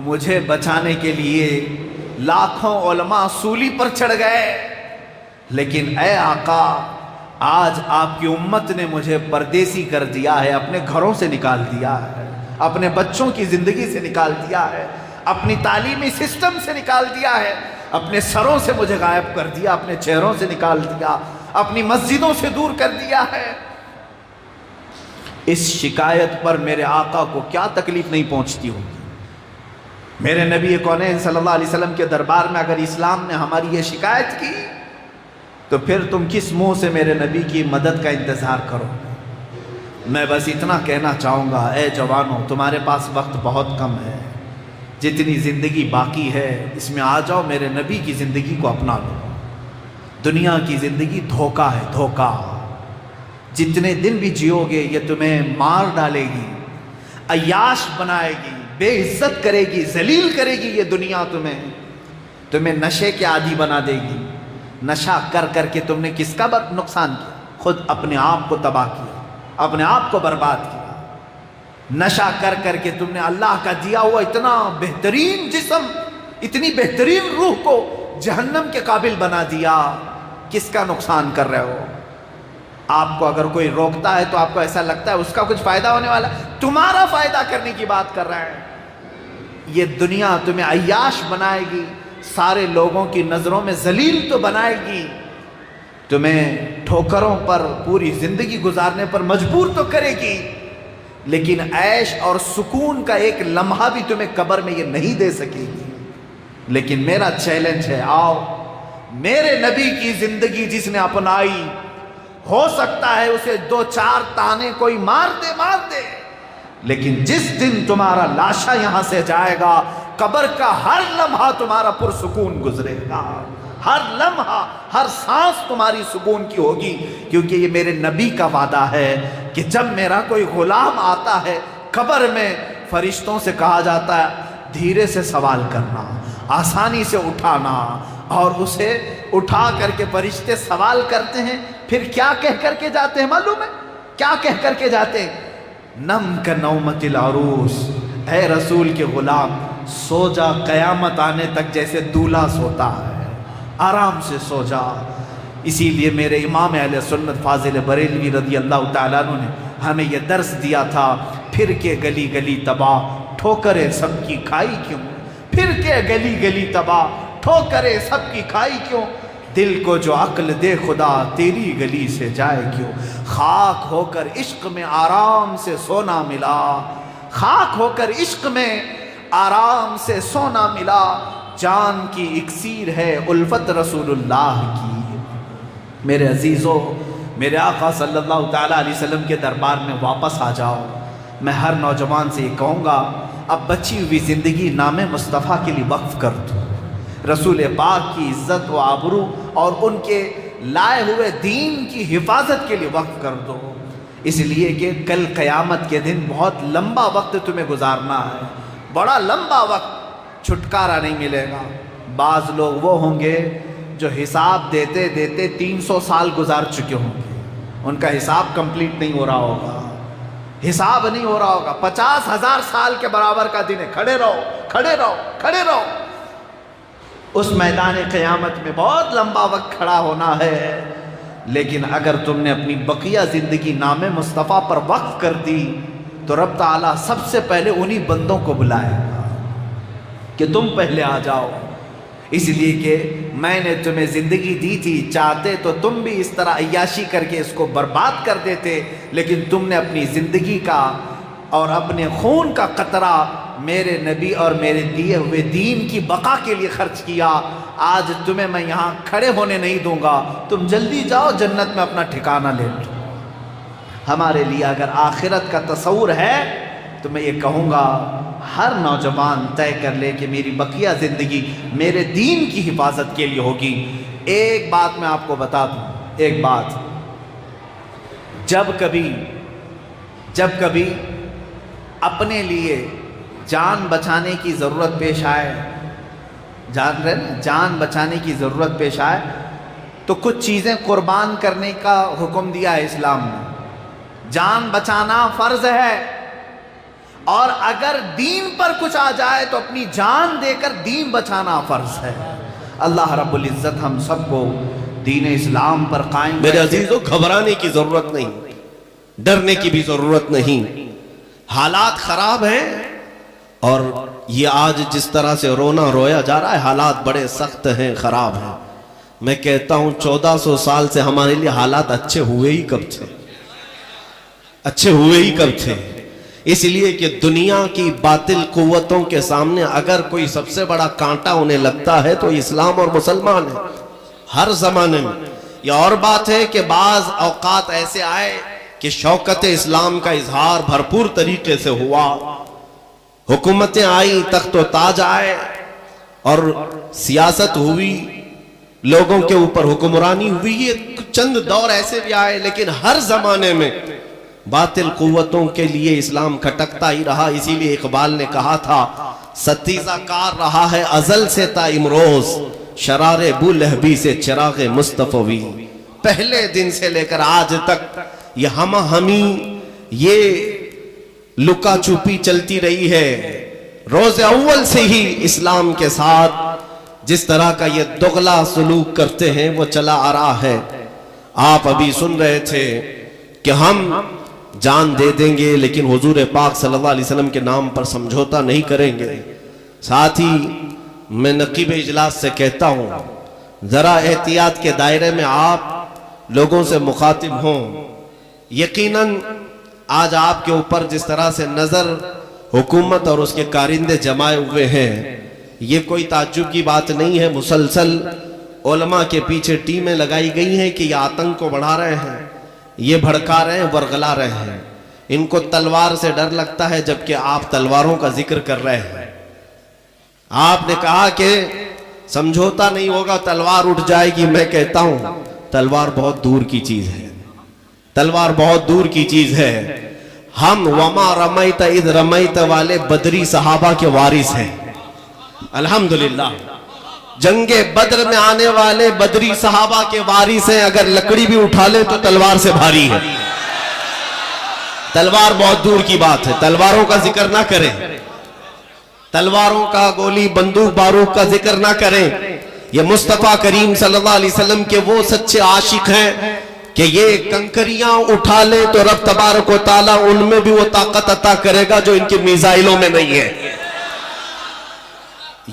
مجھے بچانے کے لیے لاکھوں علماء سولی پر چڑھ گئے, لیکن اے آقا, آج آپ کی امت نے مجھے پردیسی کر دیا ہے, اپنے گھروں سے نکال دیا ہے, اپنے بچوں کی زندگی سے نکال دیا ہے, اپنی تعلیمی سسٹم سے نکال دیا ہے, اپنے سروں سے مجھے غائب کر دیا, اپنے چہروں سے نکال دیا, اپنی مسجدوں سے دور کر دیا ہے. اس شکایت پر میرے آقا کو کیا تکلیف نہیں پہنچتی ہوگی. میرے نبی کونین صلی اللہ علیہ وسلم کے دربار میں اگر اسلام نے ہماری یہ شکایت کی تو پھر تم کس منہ سے میرے نبی کی مدد کا انتظار کرو. میں بس اتنا کہنا چاہوں گا, اے جوانوں, تمہارے پاس وقت بہت کم ہے, جتنی زندگی باقی ہے اس میں آ جاؤ, میرے نبی کی زندگی کو اپنا لو. دنیا کی زندگی دھوکہ ہے, دھوکہ. جتنے دن بھی جیو گے یہ تمہیں مار ڈالے گی, عیاش بنائے گی, بے عزت کرے گی, ذلیل کرے گی. یہ دنیا تمہیں نشے کے عادی بنا دے گی. نشہ کر کر کے تم نے کس کا نقصان کیا؟ خود اپنے آپ کو تباہ کیا, اپنے آپ کو برباد کیا. نشہ کر کر کے تم نے اللہ کا دیا ہوا اتنا بہترین جسم, اتنی بہترین روح کو جہنم کے قابل بنا دیا. کس کا نقصان کر رہے ہو؟ آپ کو اگر کوئی روکتا ہے تو آپ کو ایسا لگتا ہے اس کا کچھ فائدہ ہونے والا, تمہارا فائدہ کرنے کی بات کر رہا ہے. یہ دنیا تمہیں عیاش بنائے گی, سارے لوگوں کی نظروں میں ذلیل تو بنائے گی, تمہیں ٹھوکروں پر پوری زندگی گزارنے پر مجبور تو کرے گی, لیکن عیش اور سکون کا ایک لمحہ بھی تمہیں قبر میں یہ نہیں دے سکے گی. لیکن میرا چیلنج ہے, آؤ میرے نبی کی زندگی جس نے اپنائی, ہو سکتا ہے اسے 2-4 تانے کوئی مار دے, لیکن جس دن تمہارا لاشا یہاں سے جائے گا, قبر کا ہر لمحہ تمہارا پرسکون گزرے گا. ہر لمحہ, ہر سانس تمہاری سکون کی ہوگی, کیونکہ یہ میرے نبی کا وعدہ ہے کہ جب میرا کوئی غلام آتا ہے قبر میں, فرشتوں سے کہا جاتا ہے دھیرے سے سوال کرنا, آسانی سے اٹھانا, اور اسے اٹھا کر کے فرشتے سوال کرتے ہیں. پھر کیا کہہ کر کے جاتے ہیں معلوم ہے؟ کیا کہہ کر کے جاتے ہیں؟ نم کا نومت العروس, اے رسول کے غلام سو جا, قیامت آنے تک جیسے دولہا سوتا ہے, آرام سے سو جا. اسی لیے میرے امام اہل سنت فاضل بریلوی رضی اللہ تعالیٰ عنہ نے ہمیں یہ درس دیا تھا، پھر کے گلی گلی تباہ ٹھوکریں سب کی کھائی کیوں، پھر کے گلی گلی تباہ ٹھوکریں سب کی کھائی کیوں، دل کو جو عقل دے خدا تیری گلی سے جائے کیوں، خاک ہو کر عشق میں آرام سے سونا ملا، خاک ہو کر عشق میں آرام سے سونا ملا، جان کی اکسیر ہے الفت رسول اللہ کی۔ میرے عزیزو، میرے آقا صلی اللہ تعالیٰ علیہ وسلم کے دربار میں واپس آ جاؤ۔ میں ہر نوجوان سے یہ کہوں گا، اب بچی ہوئی زندگی نام مصطفیٰ کے لیے وقف کر دو، رسول پاک کی عزت و آبرو اور ان کے لائے ہوئے دین کی حفاظت کے لیے وقف کر دو، اس لیے کہ کل قیامت کے دن بہت لمبا وقت تمہیں گزارنا ہے، بڑا لمبا وقت، چھٹکارا نہیں ملے گا۔ بعض لوگ وہ ہوں گے جو حساب دیتے دیتے 300 سال گزار چکے ہوں گے، ان کا حساب کمپلیٹ نہیں ہو رہا ہوگا، حساب نہیں ہو رہا ہوگا، 50,000 سال کے برابر کا دن ہے، کھڑے رہو کھڑے رہو کھڑے رہو۔ اس میدان قیامت میں بہت لمبا وقت کھڑا ہونا ہے، لیکن اگر تم نے اپنی بقیہ زندگی نام مصطفیٰ پر وقف کر دی تو رب تعالیٰ سب سے پہلے انہی بندوں کو بلائے گا کہ تم پہلے آ جاؤ، اس لیے کہ میں نے تمہیں زندگی دی تھی، چاہتے تو تم بھی اس طرح عیاشی کر کے اس کو برباد کر دیتے، لیکن تم نے اپنی زندگی کا اور اپنے خون کا قطرہ میرے نبی اور میرے دیے ہوئے دین کی بقا کے لیے خرچ کیا۔ آج تمہیں میں یہاں کھڑے ہونے نہیں دوں گا، تم جلدی جاؤ جنت میں اپنا ٹھکانہ لے لو۔ ہمارے لیے اگر آخرت کا تصور ہے تو میں یہ کہوں گا ہر نوجوان طے کر لے کہ میری بقیہ زندگی میرے دین کی حفاظت کے لیے ہوگی۔ ایک بات میں آپ کو بتا دوں، ایک بات، جب کبھی اپنے لیے جان بچانے کی ضرورت پیش آئے، جان رہے نا، جان بچانے کی ضرورت پیش آئے تو کچھ چیزیں قربان کرنے کا حکم دیا ہے اسلام نے۔ جان بچانا فرض ہے، اور اگر دین پر کچھ آ جائے تو اپنی جان دے کر دین بچانا فرض ہے۔ اللہ رب العزت ہم سب کو دین اسلام پر قائم۔ میرے عزیزوں، گھبرانے کی ضرورت نہیں، ڈرنے کی بھی ضرورت نہیں۔ حالات خراب ہیں، اور یہ آج جس طرح سے رونا رویا جا رہا ہے، حالات بڑے سخت ہیں، خراب ہیں۔ میں کہتا ہوں 1400 سال سے ہمارے لیے حالات اچھے ہوئے ہی کب تھے، اچھے ہوئے ہی کب تھے؟ اس لیے کہ دنیا کی باطل قوتوں کے سامنے اگر کوئی سب سے بڑا کانٹا انہیں لگتا ہے تو اسلام اور مسلمان ہیں، ہر زمانے میں۔ یہ اور بات ہے کہ بعض اوقات ایسے آئے کہ شوکت اسلام کا اظہار بھرپور طریقے سے ہوا، حکومتیں آئیں، تخت و تاج آئے، اور سیاست ہوئی، لوگوں کے اوپر حکمرانی ہوئی۔ یہ چند دور ایسے بھی آئے، لیکن ہر زمانے میں باطل قوتوں کے لیے اسلام کھٹکتا ہی رہا۔ اسی لیے اقبال نے کہا تھا، ستیزہ کار رہا ہے ازل سے تا امروز، شرار بو لہبی سے چراغ مصطفی۔ پہلے دن سے لے کر آج تک یہ ہمہ ہمی، یہ لکا چھپی چلتی رہی ہے۔ روز اول سے ہی اسلام کے ساتھ جس طرح کا یہ دغلا سلوک کرتے ہیں وہ چلا آ رہا ہے۔ آپ ابھی سن رہے تھے کہ ہم جان دے دیں گے لیکن حضور پاک صلی اللہ علیہ وسلم کے نام پر سمجھوتا نہیں کریں گے۔ ساتھ ہی میں نقیب اجلاس سے کہتا ہوں، ذرا احتیاط کے دائرے میں آپ لوگوں سے مخاطب ہوں۔ یقیناً آج آپ کے اوپر جس طرح سے نظر حکومت اور اس کے کارندے جمائے ہوئے ہیں، یہ کوئی تعجب کی بات نہیں ہے۔ مسلسل علماء کے پیچھے ٹیمیں لگائی گئی ہیں کہ یہ آتنک کو بڑھا رہے ہیں، یہ بھڑکا رہے ہیں، ورغلا رہے ہیں۔ ان کو تلوار سے ڈر لگتا ہے، جبکہ آپ تلواروں کا ذکر کر رہے ہیں۔ آپ نے کہا کہ سمجھوتا نہیں ہوگا، تلوار اٹھ جائے گی۔ میں کہتا ہوں تلوار بہت دور کی چیز ہے، تلوار بہت دور کی چیز ہے۔ ہم وما رمیت اذ رمیت والے بدری صحابہ کے وارث ہیں، الحمدللہ۔ جنگ بدر میں آنے والے بدری صحابہ کے وارث ہیں۔ اگر لکڑی بھی اٹھا لے تو تلوار سے بھاری ہے۔ تلوار بہت دور کی بات ہے، تلواروں کا ذکر نہ کریں، تلواروں کا، گولی بندوق بارود کا ذکر نہ کریں۔ یہ مصطفیٰ کریم صلی اللہ علیہ وسلم کے وہ سچے عاشق ہیں کہ یہ کنکریاں اٹھا لے تو رب تبارک و تعالی ان میں بھی وہ طاقت عطا کرے گا جو ان کے میزائلوں میں نہیں ہے.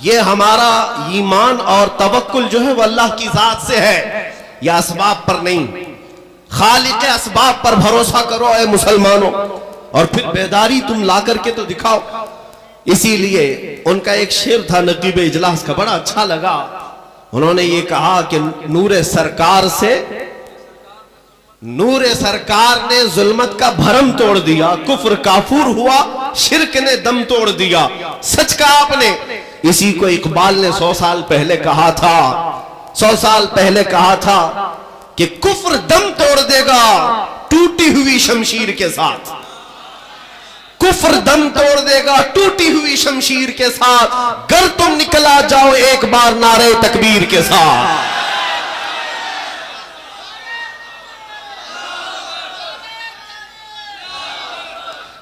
یہ ہمارا ایمان اور توکل جو ہے وہ اللہ کی ذات سے ہے، یہ اسباب پر نہیں. خالق اسباب پر بھروسہ کرو اے مسلمانوں، اور پھر بیداری تم لا کر کے تو دکھاؤ. اسی لیے ان کا ایک شعر تھا نقیب اجلاس کا، بڑا اچھا لگا. انہوں نے یہ کہا کہ نور سرکار نے ظلمت کا بھرم توڑ دیا، کفر کافور ہوا، شرک نے دم توڑ دیا. سچ کہا آپ نے. اسی کو اقبال نے 100 سال پہلے کہا تھا، 100 سال پہلے کہا تھا کہ کفر دم توڑ دے گا ٹوٹی ہوئی شمشیر کے ساتھ. کفر دم توڑ دے گا ٹوٹی ہوئی شمشیر کے ساتھ، گر تم نکلا جاؤ ایک بار نعرے تکبیر کے ساتھ.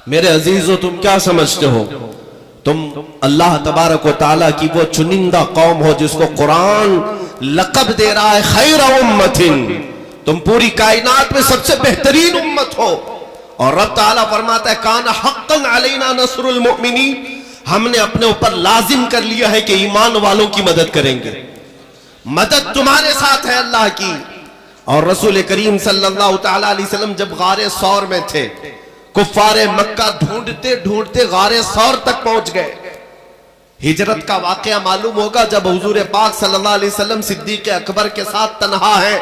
میرے عزیزو، تم کیا سمجھتے ہو؟ تم اللہ تبارک و تعالیٰ کی وہ چنندہ قوم ہو جس کو قرآن لقب دے رہا ہے خیر امت. تم پوری کائنات میں سب سے بہترین امت ہو. اور رب تعالیٰ فرماتا ہے کان حقا علینا نصر المؤمنین، ہم نے اپنے اوپر لازم کر لیا ہے کہ ایمان والوں کی مدد کریں گے. مدد تمہارے ساتھ ہے اللہ کی. اور رسول کریم صلی اللہ تعالیٰ علیہ وسلم جب غار ثور میں تھے، کفار مکہ ڈھونڈتے ڈھونڈتے غار ثور تک پہنچ گئے. ہجرت کا واقعہ معلوم ہوگا جب حضور پاک صلی اللہ علیہ وسلم صدیق اکبر کے ساتھ تنہا ہے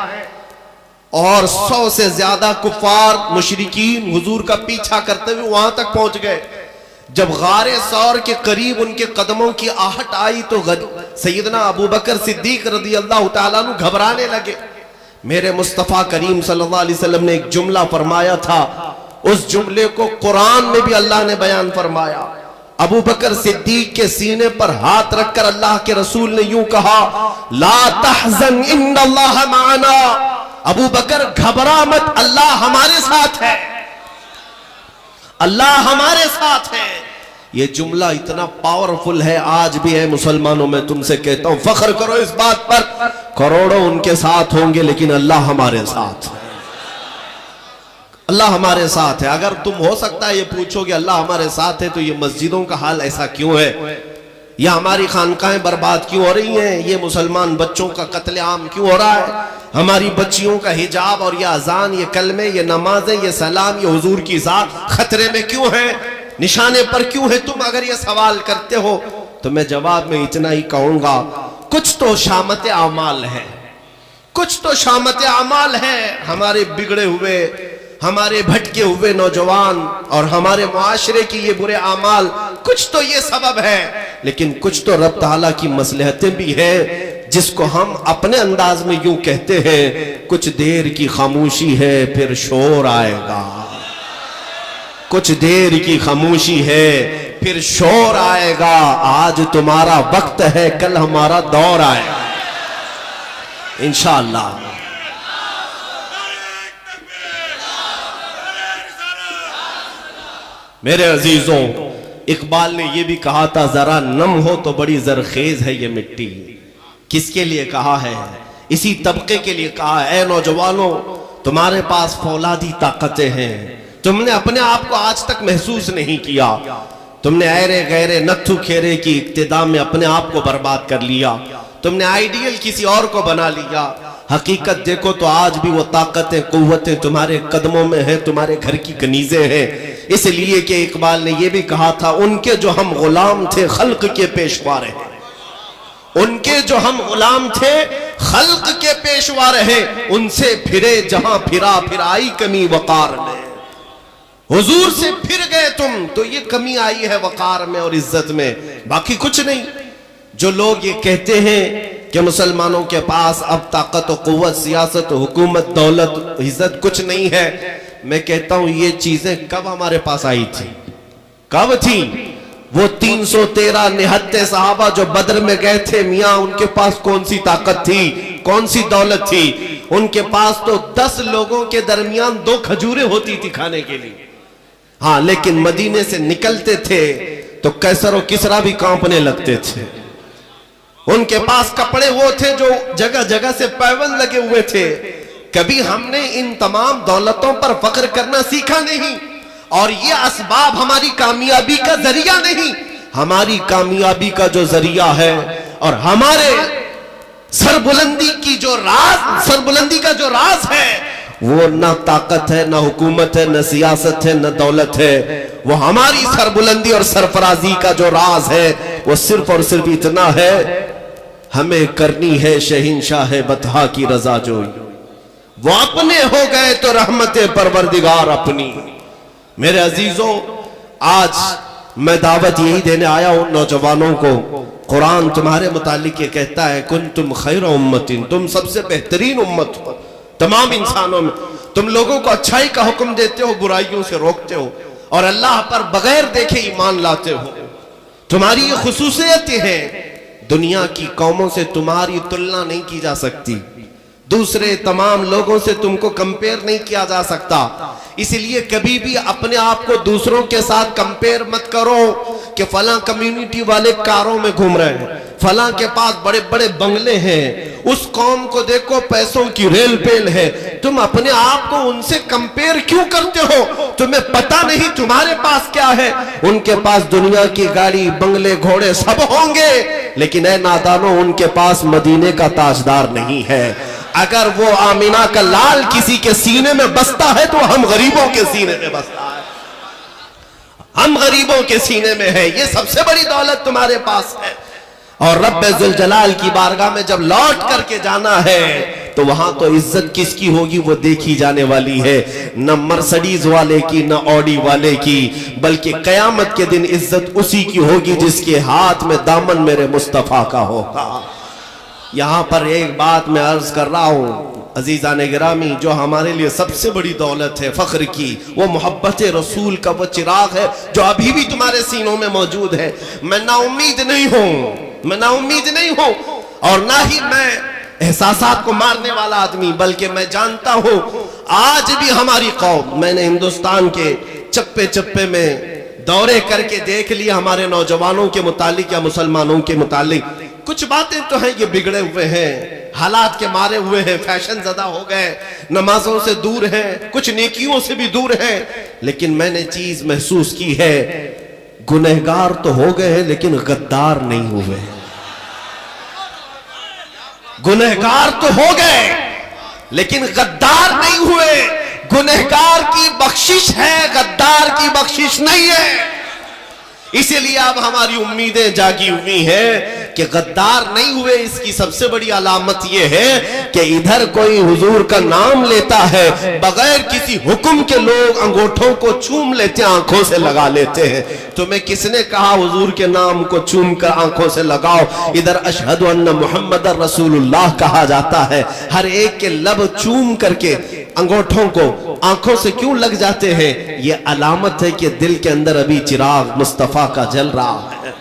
اور 100 سے زیادہ کفار مشرکین حضور کا پیچھا کرتے ہوئے وہاں تک پہنچ گئے. جب غار ثور کے قریب ان کے قدموں کی آہٹ آئی تو سیدنا ابو بکر صدیق رضی اللہ تعالیٰ عنہ گھبرانے لگے. میرے مصطفیٰ کریم صلی اللہ علیہ وسلم نے ایک جملہ فرمایا تھا، اس جملے کو قرآن میں بھی اللہ نے بیان فرمایا. ابو بکر صدیق کے سینے پر ہاتھ رکھ کر اللہ کے رسول نے یوں کہا لا تحزن ان اللہ معنا. ابو بکر گھبرا مت، اللہ ہمارے ساتھ ہے، اللہ ہمارے ساتھ ہے. یہ جملہ اتنا پاورفل ہے. آج بھی ہے مسلمانوں، میں تم سے کہتا ہوں فخر کرو اس بات پر، کروڑوں ان کے ساتھ ہوں گے لیکن اللہ ہمارے ساتھ ہے. اللہ ہمارے ساتھ ہے. اگر تم ہو سکتا ہے یہ پوچھو کہ اللہ ہمارے ساتھ ہے تو یہ مسجدوں کا حال ایسا کیوں ہے، یہ ہماری خانقاہیں برباد کیوں ہو رہی ہیں، یہ مسلمان بچوں کا قتل عام کیوں ہو رہا ہے، ہماری بچیوں کا حجاب اور یہ اذان، یہ کلمے، یہ نمازیں، یہ سلام، یہ حضور کی ذات خطرے میں کیوں ہے، نشانے پر کیوں ہے؟ تم اگر یہ سوال کرتے ہو تو میں جواب میں اتنا ہی کہوں گا، کچھ تو شامت اعمال ہے، کچھ تو شامت اعمال ہے. ہمارے بگڑے ہوئے، ہمارے بھٹکے ہوئے نوجوان اور ہمارے معاشرے کی یہ برے اعمال، کچھ تو یہ سبب ہے، لیکن کچھ تو رب تعالیٰ کی مصلحتیں بھی ہیں جس کو ہم اپنے انداز میں یوں کہتے ہیں کچھ دیر کی خاموشی ہے پھر شور آئے گا. کچھ دیر کی خاموشی ہے پھر شور آئے گا. آج تمہارا وقت ہے، کل ہمارا دور آئے گا انشاءاللہ. میرے عزیزوں، اقبال نے یہ بھی کہا تھا ذرا نم ہو تو بڑی زرخیز ہے یہ مٹی. کس کے لیے کہا ہے؟ اسی طبقے کے لیے کہا ہے. اے نوجوانوں، تمہارے پاس فولادی طاقتیں ہیں، تم نے اپنے آپ کو آج تک محسوس نہیں کیا. تم نے ایرے غیرے نتھو کھیرے کی اقتداء میں اپنے آپ کو برباد کر لیا. تم نے آئیڈیل کسی اور کو بنا لیا. حقیقت دیکھو تو آج بھی وہ طاقتیں قوتیں تمہارے قدموں میں ہیں، تمہارے گھر کی کنیزیں ہیں. اس لیے کہ اقبال نے یہ بھی کہا تھا ان کے جو ہم غلام تھے خلق کے پیشوا رہے، ان کے جو ہم غلام تھے خلق کے پیشوا رہے. ان سے پھرے جہاں پھرا پھر آئی کمی وقار میں. حضور سے پھر گئے تم تو یہ کمی آئی ہے وقار میں اور عزت میں، باقی کچھ نہیں. جو لوگ یہ کہتے ہیں کہ مسلمانوں کے پاس اب طاقت و قوت، سیاست و حکومت، دولت، عزت کچھ نہیں ہے، میں کہتا ہوں یہ چیزیں کب ہمارے پاس آئی تھی؟ کب تھی؟ وہ 313 نہتے صحابہ جو بدر میں گئے تھے، میاں ان کے پاس کون سی طاقت تھی، کون سی دولت تھی؟ ان کے پاس تو 10 لوگوں کے درمیان 2 کھجوریں ہوتی تھی کھانے کے لیے. ہاں، لیکن مدینے سے نکلتے تھے تو قیصر و کسریٰ بھی کانپنے لگتے تھے. ان کے پاس کپڑے وہ تھے جو جگہ جگہ سے پیوند لگے ہوئے تھے. کبھی ہم نے ان تمام دولتوں پر فخر کرنا سیکھا نہیں، اور یہ اسباب ہماری کامیابی کا ذریعہ نہیں. ہماری کامیابی کا جو ذریعہ ہے اور ہمارے سربلندی کا جو راز ہے، وہ نہ طاقت ہے، نہ حکومت ہے، نہ سیاست ہے، نہ دولت ہے. وہ ہماری سربلندی اور سرفرازی کا جو راز ہے وہ صرف اور صرف اتنا ہے، ہمیں کرنی ہے شہنشاہ بطحا کی رضا جوئی. وہ اپنے ہو گئے تو رحمت پروردگار اپنی. میرے عزیزوں، آج میں دعوت یہی دینے آیا ہوں نوجوانوں کو. قرآن تمہارے متعلق یہ کہتا ہے کنتم خیر امت، تم سب سے بہترین امت ہو تمام انسانوں میں. تم لوگوں کو اچھائی کا حکم دیتے ہو، برائیوں سے روکتے ہو، اور اللہ پر بغیر دیکھے ایمان لاتے ہو. تمہاری یہ خصوصیت ہے، دنیا کی قوموں سے تمہاری تلنا نہیں کی جا سکتی، دوسرے تمام لوگوں سے تم کو کمپیر نہیں کیا جا سکتا. اس لیے کبھی بھی اپنے آپ کو دوسروں کے ساتھ کمپیر مت کرو کہ فلاں کمیونٹی والے کاروں میں گھوم رہے ہیں، فلاں کے پاس بڑے بڑے بنگلے ہیں، اس قوم کو دیکھو پیسوں کی ریل پیل ہے. تم اپنے آپ کو ان سے کمپیر کیوں کرتے ہو؟ تمہیں پتہ نہیں تمہارے پاس کیا ہے. ان کے پاس دنیا کی گاڑی، بنگلے، گھوڑے سب ہوں گے، لیکن اے نادانوں، ان کے پاس مدینے کا تاجدار نہیں ہے. اگر وہ آمینہ کا لال کسی کے سینے میں بستا ہے تو ہم غریبوں کے سینے میں بستا ہے، ہم غریبوں کے سینے میں ہے. یہ سب سے بڑی دولت تمہارے پاس ہے. اور رب ذوالجلال کی بارگاہ میں جب لوٹ کر کے جانا ہے تو وہاں تو عزت کس کی ہوگی وہ دیکھی جانے والی ہے، نہ مرسڈیز والے کی، نہ آڈی والے کی، بلکہ قیامت کے دن عزت اسی کی ہوگی جس کے ہاتھ میں دامن میرے مصطفیٰ کا ہوگا. یہاں پر ایک بات میں عرض کر رہا ہوں عزیزان گرامی، جو ہمارے لیے سب سے بڑی دولت ہے فخر کی، وہ محبت رسول کا وہ چراغ ہے جو ابھی بھی تمہارے سینوں میں موجود ہے. میں نا امید نہیں ہوں اور نہ ہی میں احساسات کو مارنے والا آدمی، بلکہ میں جانتا ہوں آج بھی ہماری قوم، میں نے ہندوستان کے چپے چپے میں دورے کر کے دیکھ لیا ہمارے نوجوانوں کے متعلق یا مسلمانوں کے متعلق. کچھ باتیں تو ہیں یہ بگڑے ہوئے ہیں، حالات کے مارے ہوئے ہیں، فیشن زدہ ہو گئے، نمازوں سے دور ہیں، کچھ نیکیوں سے بھی دور ہیں. لیکن میں نے چیز محسوس کی ہے، گنہگار تو ہو گئے ہیں لیکن غدار نہیں ہوئے. گنہگار تو ہو گئے لیکن غدار نہیں ہوئے. گنہگار کی بخشش ہے، غدار کی بخشش نہیں ہے. اسی لیے اب ہماری امیدیں جاگی ہوئی ہیں کہ غدار نہیں ہوئے. اس کی سب سے بڑی علامت یہ ہے کہ ادھر کوئی حضور کا نام لیتا ہے، بغیر کسی حکم کے لوگ انگوٹھوں کو چوم لیتے ہیں، آنکھوں سے لگا لیتے ہیں. تمہیں کس نے کہا حضور کے نام کو چوم کر آنکھوں سے لگاؤ؟ ادھر اشہد ان محمد رسول اللہ کہا جاتا ہے. ہر ایک کے لب چوم کر کے انگوٹھوں کو آنکھوں سے کیوں لگ جاتے ہیں؟ یہ علامت ہے کہ دل کے اندر ابھی چراغ مصطفیٰ کا جل رہا ہے،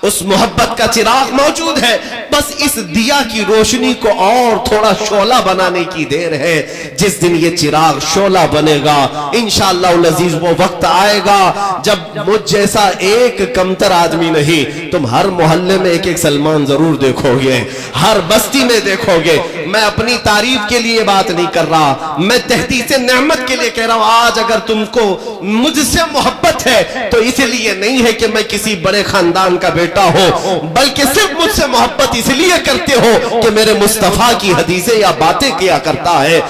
اس محبت کا چراغ موجود ہے. بس اس دیا کی روشنی کو اور تھوڑا شعلہ بنانے کی دیر ہے. جس دن یہ چراغ شعلہ بنے گا انشاءاللہ العزیز وہ وقت آئے گا جب مجھ جیسا ایک کمتر آدمی نہیں، تم ہر محلے میں ایک ایک سلمان ضرور دیکھو گے، ہر بستی میں دیکھو گے. میں اپنی تعریف کے لیے بات نہیں کر رہا، میں تحدیث نعمت کے لیے کہہ رہا ہوں. آج اگر تم کو مجھ سے محبت ہے تو اس لیے نہیں ہے کہ میں کسی بڑے خاندان کا بیٹا ہوں، بلکہ صرف مجھ سے محبت اس لیے کرتے ہو کہ میرے مصطفیٰ کی حدیثیں یا باتیں کیا کرتا ہے.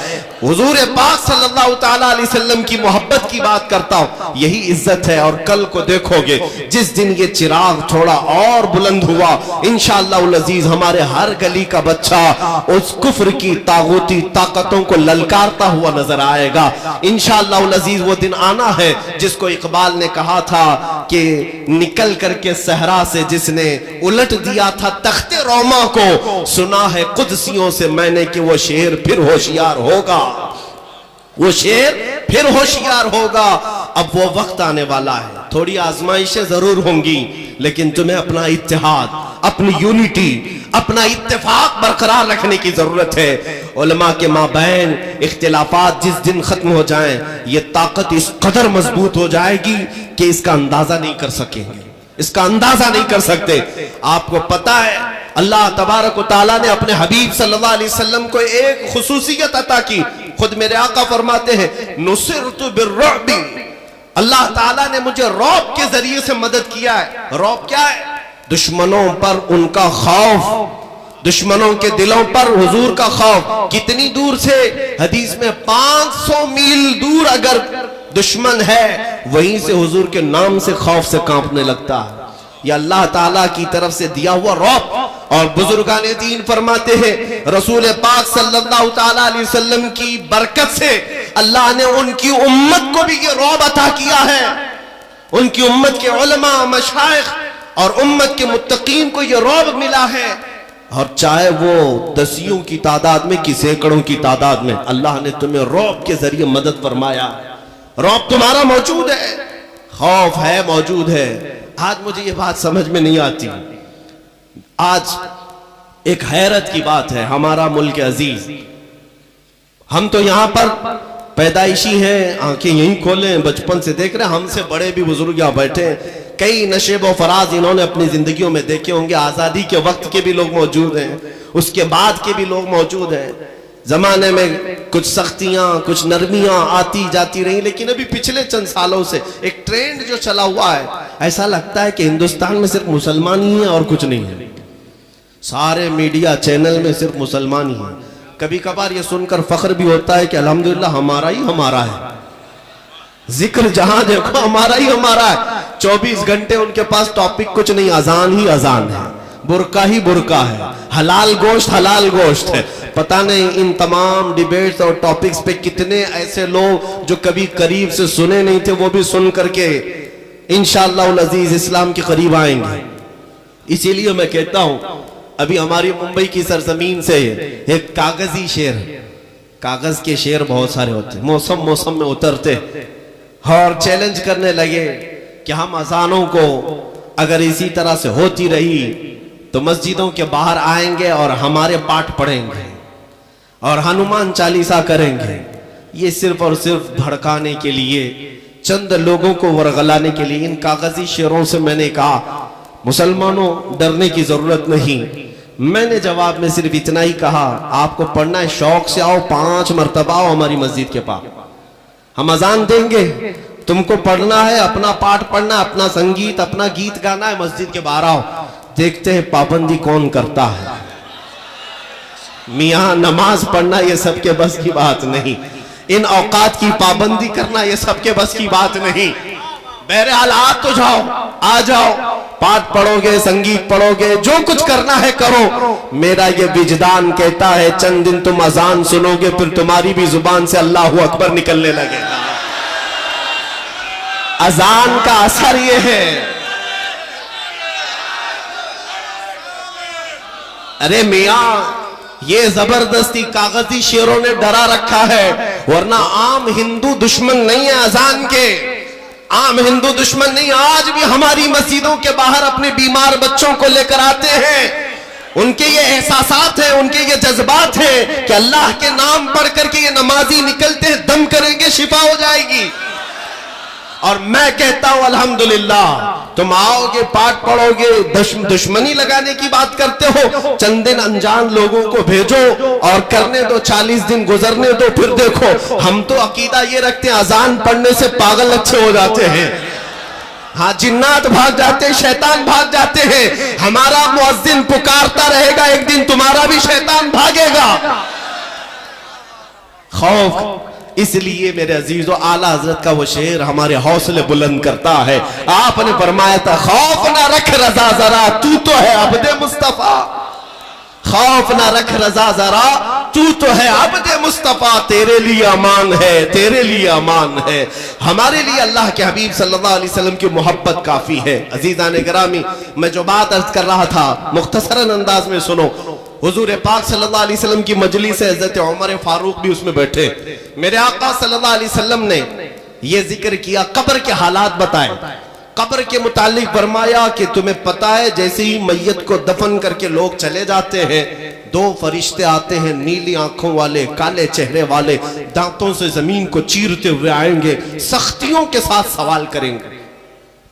حضور پاک صلی اللہ تعالیٰ علیہ وسلم کی محبت کی بات کرتا ہوں، یہی عزت ہے. اور کل کو دیکھو گے جس دن یہ چراغ تھوڑا اور بلند ہوا انشاءاللہ العزیز ہمارے ہر گلی کا بچہ اس کفر کی طاغوتی طاقتوں کو للکارتا ہوا نظر آئے گا. انشاءاللہ العزیز وہ دن آنا ہے جس کو اقبال نے کہا تھا کہ نکل کر کے صحرا سے جس نے الٹ دیا تھا تخت روما کو، سنا ہے قدسیوں سے میں نے کہ وہ شیر پھر ہوشیار ہوگا، وہ شیر پھر ہوشیار ہوگا. اب وہ وقت آنے والا ہے، تھوڑی آزمائشیں ضرور ہوں گی، لیکن تمہیں اپنا اتحاد، اپنی یونٹی، اپنا اتفاق برقرار رکھنے کی ضرورت ہے. علماء کے مابین اختلافات جس دن ختم ہو جائیں یہ طاقت اس قدر مضبوط ہو جائے گی کہ اس کا اندازہ نہیں کر سکیں گے، اس کا اندازہ نہیں کر سکتے. آپ کو پتا ہے اللہ تبارک و تعالیٰ نے اپنے حبیب صلی اللہ علیہ وسلم کو ایک خصوصیت عطا کی. خود میرے آقا فرماتے ہیں نصرت بالرعب، اللہ تعالیٰ نے مجھے رعب کے ذریعے سے مدد کیا ہے. رعب کیا ہے؟ دشمنوں پر ان کا خوف، دشمنوں کے دلوں پر حضور کا خوف. کتنی دور سے؟ حدیث میں 500 میل دور اگر دشمن ہے وہیں سے حضور کے نام سے خوف سے کانپنے لگتا ہے. یہ اللہ تعالیٰ کی طرف سے دیا ہوا رعب. اور بزرگان دین فرماتے ہیں رسول پاک صلی اللہ تعالیٰ علیہ وسلم کی برکت سے اللہ نے ان کی امت کو بھی یہ رعب عطا کیا ہے. ان کی امت کے علماء، مشائخ اور امت کے متقین کو یہ رعب ملا ہے. اور چاہے وہ دسیوں کی تعداد میں کہ سینکڑوں کی تعداد میں، اللہ نے تمہیں رعب کے ذریعے مدد فرمایا. رعب تمہارا موجود ہے، خوف ہے، موجود ہے. آج مجھے یہ بات سمجھ میں نہیں آتی. آج ایک حیرت کی بات ہے، ہمارا ملک عزیز، ہم تو یہاں پر پیدائشی ہیں، آنکھیں یہیں کھولیں، بچپن سے دیکھ رہے ہیں. ہم سے بڑے بھی بزرگ یہاں بیٹھے ہیں، کئی نشیب و فراز انہوں نے اپنی زندگیوں میں دیکھے ہوں گے. آزادی کے وقت کے بھی لوگ موجود ہیں، اس کے بعد کے بھی لوگ موجود ہیں. زمانے میں کچھ سختیاں، کچھ نرمیاں آتی جاتی رہی، لیکن ابھی پچھلے چند سالوں سے ایک ٹرینڈ جو چلا ہوا ہے، ایسا لگتا ہے کہ ہندوستان میں صرف مسلمان ہی ہیں اور کچھ نہیں ہے. سارے میڈیا چینل میں صرف مسلمان ہی ہیں. کبھی کبھار یہ سن کر فخر بھی ہوتا ہے کہ الحمدللہ ہمارا ہی ہمارا ہے. ذکر جہاں دیکھو ہمارا ہی ہمارا ہے. 24 گھنٹے ان کے پاس ٹاپک کچھ نہیں، اذان ہی اذان ہے، برقع ہی برقع ہے، حلال گوشت ہے. پتہ نہیں ان تمام ڈیبیٹس اور ٹاپکس پہ کتنے ایسے لوگ جو کبھی قریب سے سنے نہیں تھے وہ بھی سن کر کے انشاءاللہ العزیز اسلام کے قریب آئیں گے. اسی لیے میں کہتا ہوں ابھی ہماری ممبئی کی سرزمین سے ایک کاغذی شعر، کاغذ کے شعر بہت سارے ہوتے ہیں، موسم میں اترتے اور چیلنج کرنے لگے کہ ہم اذانوں کو اگر اسی طرح سے ہوتی رہی تو مسجدوں کے باہر آئیں گے اور ہمارے پاٹ پڑھیں گے اور ہنومان چالیسا کریں گے. یہ صرف اور صرف بھڑکانے کے لیے، چند لوگوں کو ورغلانے کے لیے. ان کاغذی شعروں سے میں نے کہا مسلمانوں ڈرنے کی ضرورت نہیں. میں نے جواب میں صرف اتنا ہی کہا آپ کو پڑھنا ہے شوق سے آؤ، 5 مرتبہ آؤ ہماری مسجد کے پاس، ہم اذان دیں گے. تم کو پڑھنا ہے، اپنا پاٹ پڑھنا، اپنا سنگیت، اپنا گیت گانا ہے، مسجد کے باہر آؤ. دیکھتے ہیں پابندی کون کرتا ہے. میاں نماز پڑھنا یہ سب کے بس کی بات نہیں، ان اوقات کی پابندی کرنا یہ سب کے بس کی بات نہیں. بہرحال آپ تو جاؤ، آ جاؤ، پاٹ پڑھو گے، سنگیت پڑھو گے، جو کچھ کرنا ہے کرو. میرا یہ وجدان کہتا ہے چند دن تم اذان سنو گے پھر تمہاری بھی زبان سے اللہ اکبر نکلنے لگے گا. اذان کا اثر یہ ہے. ارے میاں یہ زبردستی کاغذی شعروں نے ڈرا رکھا ہے، ورنہ عام ہندو دشمن نہیں ہے اذان کے، عام ہندو دشمن نہیں. آج بھی ہماری مسجدوں کے باہر اپنے بیمار بچوں کو لے کر آتے ہیں. ان کے یہ احساسات ہیں، ان کے یہ جذبات ہیں کہ اللہ کے نام پڑھ کر کے یہ نمازی نکلتے ہیں، دم کریں گے شفا ہو جائے گی. اور میں کہتا ہوں الحمدللہ تم آؤ گے، پاٹ پڑھو گے، دشمنی لگانے کی بات کرتے ہو. چند دن انجان لوگوں کو بھیجو اور کرنے دو، 40 دن گزرنے دو، پھر دیکھو. ہم تو عقیدہ یہ رکھتے ہیں اذان پڑھنے سے پاگل اچھے ہو جاتے ہیں، ہاں جنات بھاگ جاتے ہیں، شیطان بھاگ جاتے ہیں. ہمارا مؤذن پکارتا رہے گا، ایک دن تمہارا بھی شیطان بھاگے گا. خوف اس لیے میرے عزیزو اعلیٰ حضرت کا وہ شعر ہمارے حوصلے بلند کرتا ہے. آپ نے فرمایا تھا خوف نہ رکھ رضا ذرا تو ہے عبد مصطفیٰ. خوف نہ رکھ رضا ذرا تو ہے عبد مصطفیٰ. تیرے لیے امان ہے، تیرے لیے امان ہے. ہمارے لیے اللہ کے حبیب صلی اللہ علیہ وسلم کی محبت کافی ہے. عزیزان گرامی میں جو بات عرض کر رہا تھا مختصراً انداز میں سنو. حضور پاک صلی اللہ علیہ وسلم کی مجلس ہے، حضرت عمر فاروق بھی اس میں بیٹھے. میرے آقا صلی اللہ علیہ وسلم نے یہ ذکر کیا، قبر کے حالات بتائے. قبر کے متعلق فرمایا کہ تمہیں پتہ ہے جیسے ہی میت کو دفن کر کے لوگ چلے جاتے ہیں 2 فرشتے آتے ہیں، نیلی آنکھوں والے، کالے چہرے والے، دانتوں سے زمین کو چیرتے ہوئے آئیں گے، سختیوں کے ساتھ سوال کریں گے.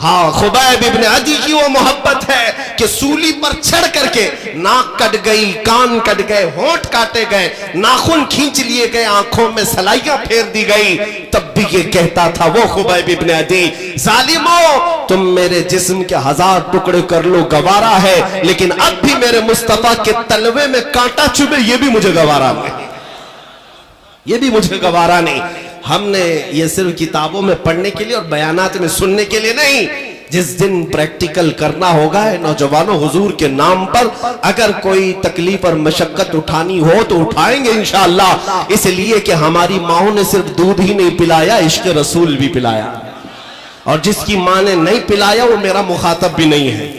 ہاں خبیب ابن عدی کی وہ محبت ہے کہ سولی پر چڑھ کر کے ناک کٹ گئی، کان کٹ گئے، ہونٹ کاٹے گئے، ناخن کھینچ لیے گئے، آنکھوں میں سلائیاں پھیر دی گئی، تب بھی یہ کہتا تھا وہ خبیب ابن عدی، ظالمو تم میرے جسم کے 1000 ٹکڑے کر لو گوارا ہے، لیکن اب بھی میرے مصطفیٰ کے تلوے میں کانٹا چبھے یہ بھی مجھے گوارا نہیں، یہ بھی مجھے گوارا نہیں۔ ہم نے یہ صرف کتابوں میں پڑھنے کے لیے اور بیانات میں سننے کے لیے نہیں، جس دن پریکٹیکل کرنا ہوگا ہے نوجوانوں، حضور کے نام پر اگر کوئی تکلیف اور مشقت اٹھانی ہو تو اٹھائیں گے انشاءاللہ، اس لیے کہ ہماری ماؤں نے صرف دودھ ہی نہیں پلایا، عشق رسول بھی پلایا، اور جس کی ماں نے نہیں پلایا وہ میرا مخاطب بھی نہیں ہے،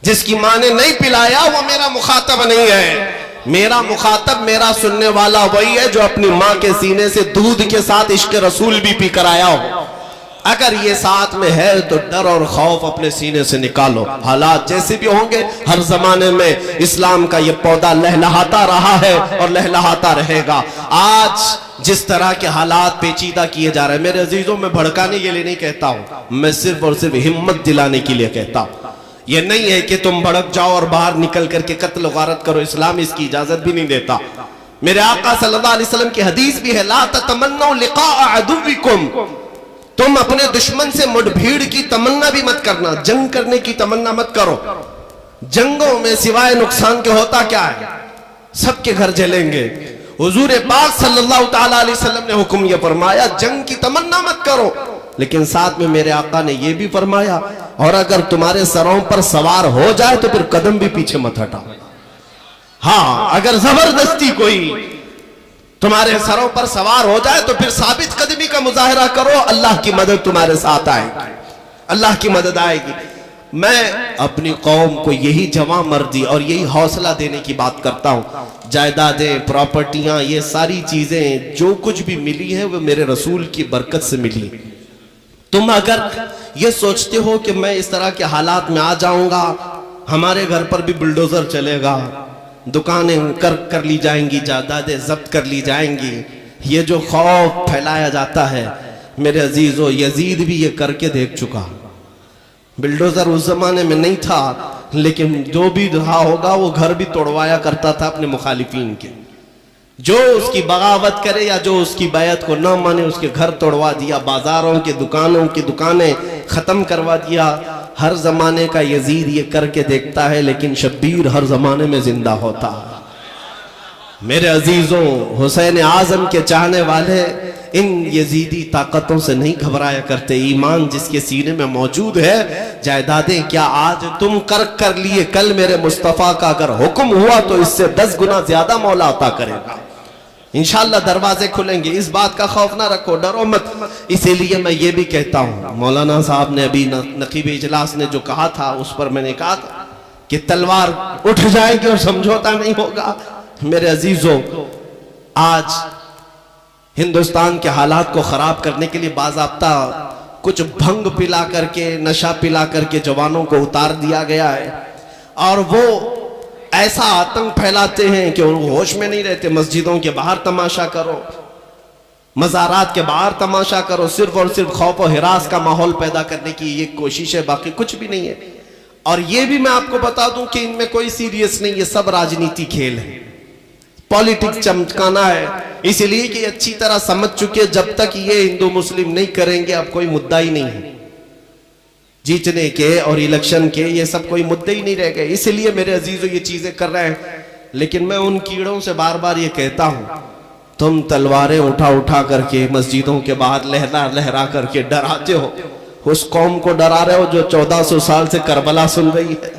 جس کی ماں نے نہیں پلایا وہ میرا مخاطب نہیں ہے، میرا مخاطب میرا سننے والا وہی ہے جو اپنی ماں کے سینے سے دودھ کے ساتھ عشق رسول بھی پی کر آیا ہو۔ اگر یہ ساتھ میں ہے تو ڈر اور خوف اپنے سینے سے نکالو، حالات جیسے بھی ہوں گے ہر زمانے میں اسلام کا یہ پودا لہلہاتا رہا ہے اور لہلہاتا رہے گا۔ آج جس طرح کے حالات پیچیدہ کیے جا رہے ہیں، میرے عزیزوں میں بھڑکانے کے لیے نہیں کہتا ہوں، میں صرف اور صرف ہمت دلانے کے لیے کہتا ہوں۔ یہ نہیں ہے کہ تم بھڑک جاؤ اور باہر نکل کر کے قتل و غارت کرو، اسلام اس کی اجازت بھی نہیں دیتا۔ میرے آقا صلی اللہ علیہ وسلم کی حدیث بھی ہے، لا تتمنوا لقاء عدوکم، تم اپنے دشمن سے مڈ بھیڑ کی تمنا بھی مت کرنا، جنگ کرنے کی تمنا مت کرو۔ جنگوں میں سوائے نقصان کے ہوتا کیا ہے؟ سب کے گھر جلیں گے۔ حضور پاک صلی اللہ تعالیٰ علیہ وسلم نے حکم یہ فرمایا جنگ کی تمنا مت کرو، لیکن ساتھ میں میرے آقا نے یہ بھی فرمایا اور اگر تمہارے سروں پر سوار ہو جائے تو پھر قدم بھی پیچھے مت ہٹاؤ۔ ہاں اگر زبردستی کوئی تمہارے سروں پر سوار ہو جائے تو پھر ثابت قدمی کا مظاہرہ کرو، اللہ کی مدد تمہارے ساتھ آئے گی، اللہ کی مدد آئے گی۔ میں اپنی قوم کو یہی جواں مردی اور یہی حوصلہ دینے کی بات کرتا ہوں، جائیدادیں، پراپرٹیاں، یہ ساری چیزیں جو کچھ بھی ملی ہیں وہ میرے رسول کی برکت سے ملی۔ تم اگر یہ سوچتے ہو کہ میں اس طرح کے حالات میں آ جاؤں گا، ہمارے گھر پر بھی بلڈوزر چلے گا، دکانیں کر لی جائیں گی، جائیدادیں ضبط کر لی جائیں گی، یہ جو خوف پھیلایا جاتا ہے میرے عزیزو، یزید بھی یہ کر کے دیکھ چکا۔ بلڈوزر اس زمانے میں نہیں تھا، لیکن جو بھی رہا ہوگا وہ گھر بھی توڑوایا کرتا تھا اپنے مخالفین کے، جو اس کی بغاوت کرے یا جو اس کی بیعت کو نہ مانے اس کے گھر توڑوا دیا، بازاروں کے دکانوں کی دکانیں ختم کروا دیا۔ ہر زمانے کا یزید یہ کر کے دیکھتا ہے، لیکن شبیر ہر زمانے میں زندہ ہوتا ہے۔ میرے عزیزوں، حسین اعظم کے چاہنے والے ان یزیدی طاقتوں سے نہیں گھبرایا کرتے، ایمان جس کے سینے میں موجود ہے، جائیدادیں کیا آج تم کر لیے، کل میرے مصطفیٰ کا اگر حکم ہوا تو اس سے 10 گنا زیادہ مولا عطا کرے گا۔ انشاءاللہ دروازے کھلیں گے، اس بات کا خوف نہ رکھو، ڈرو مت۔ اسی لیے میں یہ بھی کہتا ہوں، مولانا صاحب نے ابھی نقیب اجلاس نے جو کہا تھا اس پر میں نے کہا تھا کہ تلوار اٹھ جائے گی اور سمجھوتا نہیں ہوگا۔ میرے عزیزوں، آج ہندوستان کے حالات کو خراب کرنے کے لیے باضابطہ کچھ بھنگ پلا کر کے، نشہ پلا کر کے جوانوں کو اتار دیا گیا ہے، اور وہ ایسا آتنک پھیلاتے ہیں کہ وہ ہوش میں نہیں رہتے۔ مسجدوں کے باہر تماشا کرو، مزارات کے باہر تماشا کرو، صرف اور صرف خوف و ہراس کا ماحول پیدا کرنے کی یہ کوشش ہے، باقی کچھ بھی نہیں ہے۔ اور یہ بھی میں آپ کو بتا دوں کہ ان میں کوئی سیریس نہیں، یہ سب راجنیتی کھیل ہے، پولیٹکس چمکانا ہے، اس لیے کہ اچھی طرح سمجھ چکے جب تک یہ ہندو مسلم نہیں کریں گے اب کوئی مدعا ہی نہیں ہے، جیتنے کے اور الیکشن کے یہ سب کوئی مدعے ہی نہیں رہ گئے، اس لیے میرے عزیزو یہ چیزیں کر رہے ہیں۔ لیکن میں ان کیڑوں سے بار بار یہ کہتا ہوں، تم تلواریں اٹھا کر کے مسجدوں کے باہر لہرا کر کے ڈراتے ہو، اس قوم کو ڈرا رہے ہو جو 1400 سال سے کربلا سن رہی ہے۔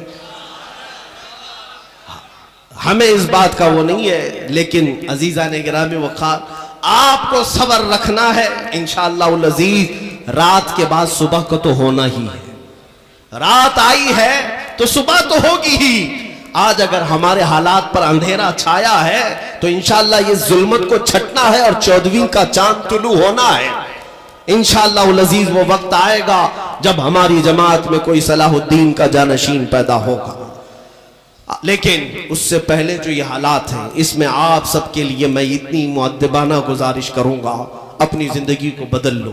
ہمیں اس بات کا وہ نہیں ہے، لیکن عزیزان گرامی وقار، آپ کو صبر رکھنا ہے، انشاءاللہ العزیز رات کے بعد صبح کو تو ہونا ہی ہے، رات آئی ہے تو صبح تو ہوگی ہی۔ آج اگر ہمارے حالات پر اندھیرا چھایا ہے تو انشاءاللہ یہ ظلمت کو چھٹنا ہے اور 14ویں کا چاند طلوع ہونا ہے۔ انشاءاللہ العزیز وہ وقت آئے گا جب ہماری جماعت میں کوئی صلاح الدین کا جانشین پیدا ہوگا، لیکن اس سے پہلے جو یہ حالات ہیں اس میں آپ سب کے لیے میں اتنی مؤدبانہ گزارش کروں گا، اپنی زندگی کو بدل لو،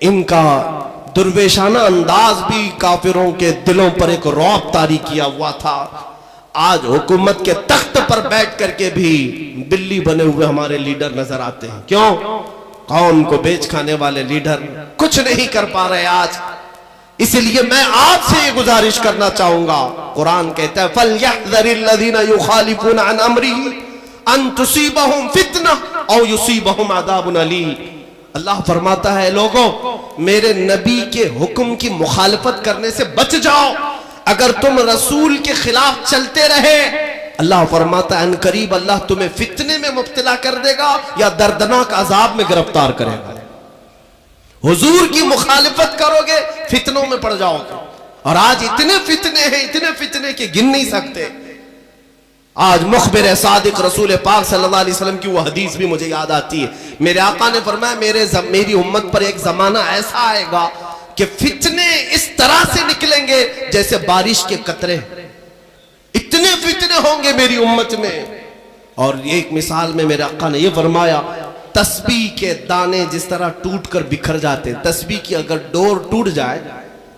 ان کا درویشانہ انداز بھی کافروں کے دلوں پر ایک رعب طاری کیا ہوا تھا. آج حکومت کے تخت پر بیٹھ کر کے بھی بلی بنے ہوئے ہمارے لیڈر نظر آتے ہیں. کیوں؟ قوم کو بیچ کھانے والے لیڈر کچھ نہیں کر پا رہے آج. اس لیے میں آپ سے یہ گزارش کرنا چاہوں گا. قرآن کہتا ہے فَلْيَحْذَرِ الَّذِينَ يُخَالِفُونَ عَنْ أَمْرِهِ أَن تُصِيبَهُمْ فِتْنَةٌ أَوْ يُصِيبَهُمْ عَذَابٌ أَلِيمٌ. اللہ فرماتا ہے لوگوں میرے نبی کے حکم کی مخالفت کرنے سے بچ جاؤ. اگر تم رسول کے خلاف چلتے رہے اللہ فرماتا ہے ان قریب اللہ تمہیں فتنے میں مبتلا کر دے گا یا دردناک عذاب میں گرفتار کرے گا. حضور کی مخالفت کرو گے فتنوں میں پڑ جاؤ گے. اور آج اتنے فتنے کہ گن نہیں سکتے. آج مخبر صادق رسول پاک صلی اللہ علیہ وسلم کی وہ حدیث بھی مجھے یاد آتی ہے. میرے آقا نے فرمایا میری امت پر ایک زمانہ ایسا آئے گا کہ فتنے اس طرح سے نکلیں گے جیسے بارش کے قطرے. اتنے فتنے ہوں گے میری امت میں. اور ایک مثال میں میرے آقا نے یہ فرمایا تسبیح کے دانے جس طرح ٹوٹ کر بکھر جاتے. تسبیح کی اگر ڈور ٹوٹ جائے,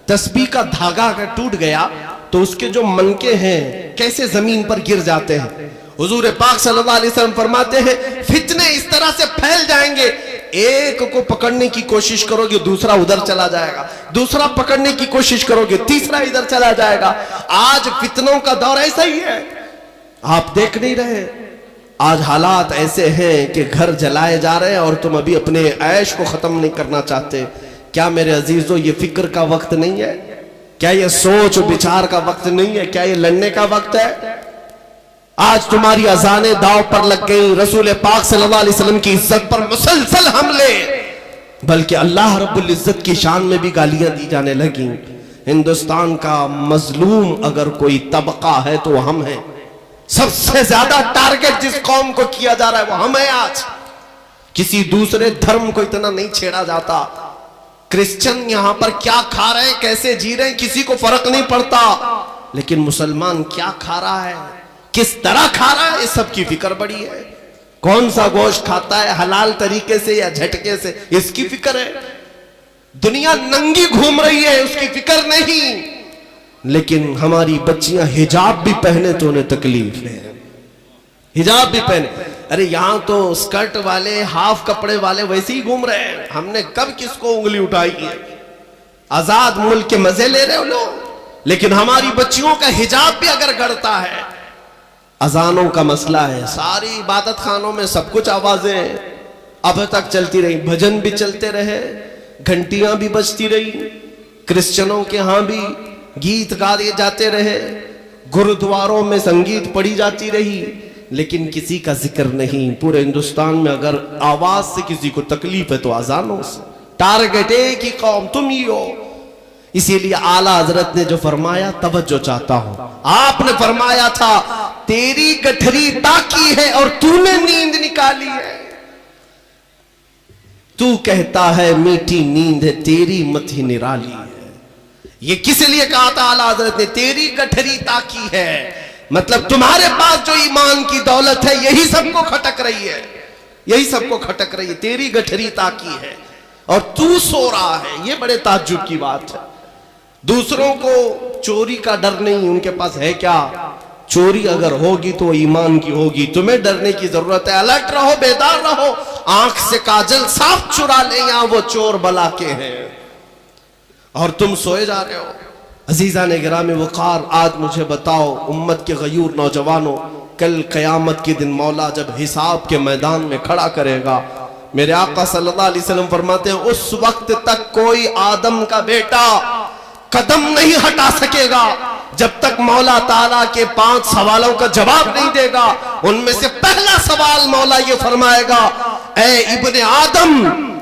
تسبیح کا دھاگا اگر ٹوٹ گیا تو اس کے جو منکے ہیں کیسے زمین پر گر جاتے ہیں. حضور پاک صلی اللہ علیہ وسلم فرماتے ہیں فتنے اس طرح سے پھیل جائیں گے ایک کو پکڑنے کی کوشش کرو گے دوسرا ادھر چلا جائے گا, دوسرا پکڑنے کی کوشش کرو گے تیسرا ادھر چلا جائے گا. آج فتنوں کا دور ایسا ہی ہے. آپ دیکھ نہیں رہے آج حالات ایسے ہیں کہ گھر جلائے جا رہے ہیں اور تم ابھی اپنے عیش کو ختم نہیں کرنا چاہتے. کیا میرے عزیزو یہ فکر کا وقت نہیں ہے؟ کیا یہ سوچ و بچار کا وقت نہیں ہے؟ کیا یہ لڑنے کا وقت ہے؟ آج تمہاری اذانیں داؤ پر لگ گئی, رسول پاک صلی اللہ علیہ وسلم کی عزت پر مسلسل حملے, بلکہ اللہ رب العزت کی شان میں بھی گالیاں دی جانے لگیں. ہندوستان کا مظلوم اگر کوئی طبقہ ہے تو وہ ہم ہیں. سب سے زیادہ ٹارگٹ جس قوم کو کیا جا رہا ہے وہ ہم ہیں. آج کسی دوسرے دھرم کو اتنا نہیں چھیڑا جاتا. کرسچن یہاں پر کیا کھا رہے ہیں کیسے جی رہے ہیں کسی کو فرق نہیں پڑتا, لیکن مسلمان کیا کھا رہا ہے کس طرح کھا رہا ہے اس سب کی فکر بڑی ہے. کون سا گوشت کھاتا ہے حلال طریقے سے یا جھٹکے سے اس کی فکر ہے. دنیا ننگی گھوم رہی ہے اس کی فکر نہیں, لیکن ہماری بچیاں حجاب بھی پہنے تو انہیں تکلیف ہے. حجاب بھی پہنے, ارے یہاں تو سکرٹ والے ہاف کپڑے والے ویسے ہی گھوم رہے ہیں. ہم نے کب کس کو انگلی اٹھائی ہے؟ آزاد ملک کے مزے لے رہے ہو لوگ, لیکن ہماری بچیوں کا حجاب بھی اگر گڑتا ہے. اذانوں کا مسئلہ ہے, ساری عبادت خانوں میں سب کچھ آوازیں اب تک چلتی رہی, بھجن بھی چلتے رہے, گھنٹیاں بھی بجتی رہی, کرسچنوں کے ہاں بھی گیت گائے جاتے رہے, گردواروں میں سنگیت پڑھی جاتی رہی, لیکن کسی کا ذکر نہیں. پورے ہندوستان میں اگر آواز سے کسی کو تکلیف ہے تو اذانوں سے. ٹارگٹ ایک ہی قوم تم ہی ہو. اسی لیے اعلیٰ حضرت نے جو فرمایا توجہ چاہتا ہوں. آپ نے فرمایا تھا تیری گٹھری تاکی ہے اور تو نے نیند نکالی ہے. تو کہتا ہے میٹھی نیند ہے تیری متھی نرالی ہے. یہ کس لیے کہا تھا اعلیٰ حضرت نے تیری گٹھری تاکی ہے, مطلب تمہارے پاس جو ایمان کی دولت ہے یہی سب کو کھٹک رہی ہے, یہی سب کو کھٹک رہی ہے. تیری گٹھری تاکی ہے اور تو سو رہا ہے. یہ بڑے تعجب کی بات ہے. دوسروں کو چوری کا ڈر نہیں, ان کے پاس ہے کیا؟ چوری اگر ہوگی تو ایمان کی ہوگی. تمہیں ڈرنے کی ضرورت ہے. الرٹ رہو, بیدار رہو. آنکھ سے کاجل صاف چرا لیں, یہاں وہ چور بلا کے ہیں اور تم سوئے جا رہے ہو. عزیزان گرامی وقار, آج مجھے بتاؤ امت کے غیور نوجوانوں, کل قیامت کے دن مولا جب حساب کے میدان میں کھڑا کرے گا, میرے آقا صلی اللہ علیہ وسلم فرماتے ہیں اس وقت تک کوئی آدم کا بیٹا قدم نہیں ہٹا سکے گا جب تک مولا تعالیٰ کے 5 سوالوں کا جواب نہیں دے گا. ان میں سے پہلا سوال مولا یہ فرمائے گا, اے ابن آدم,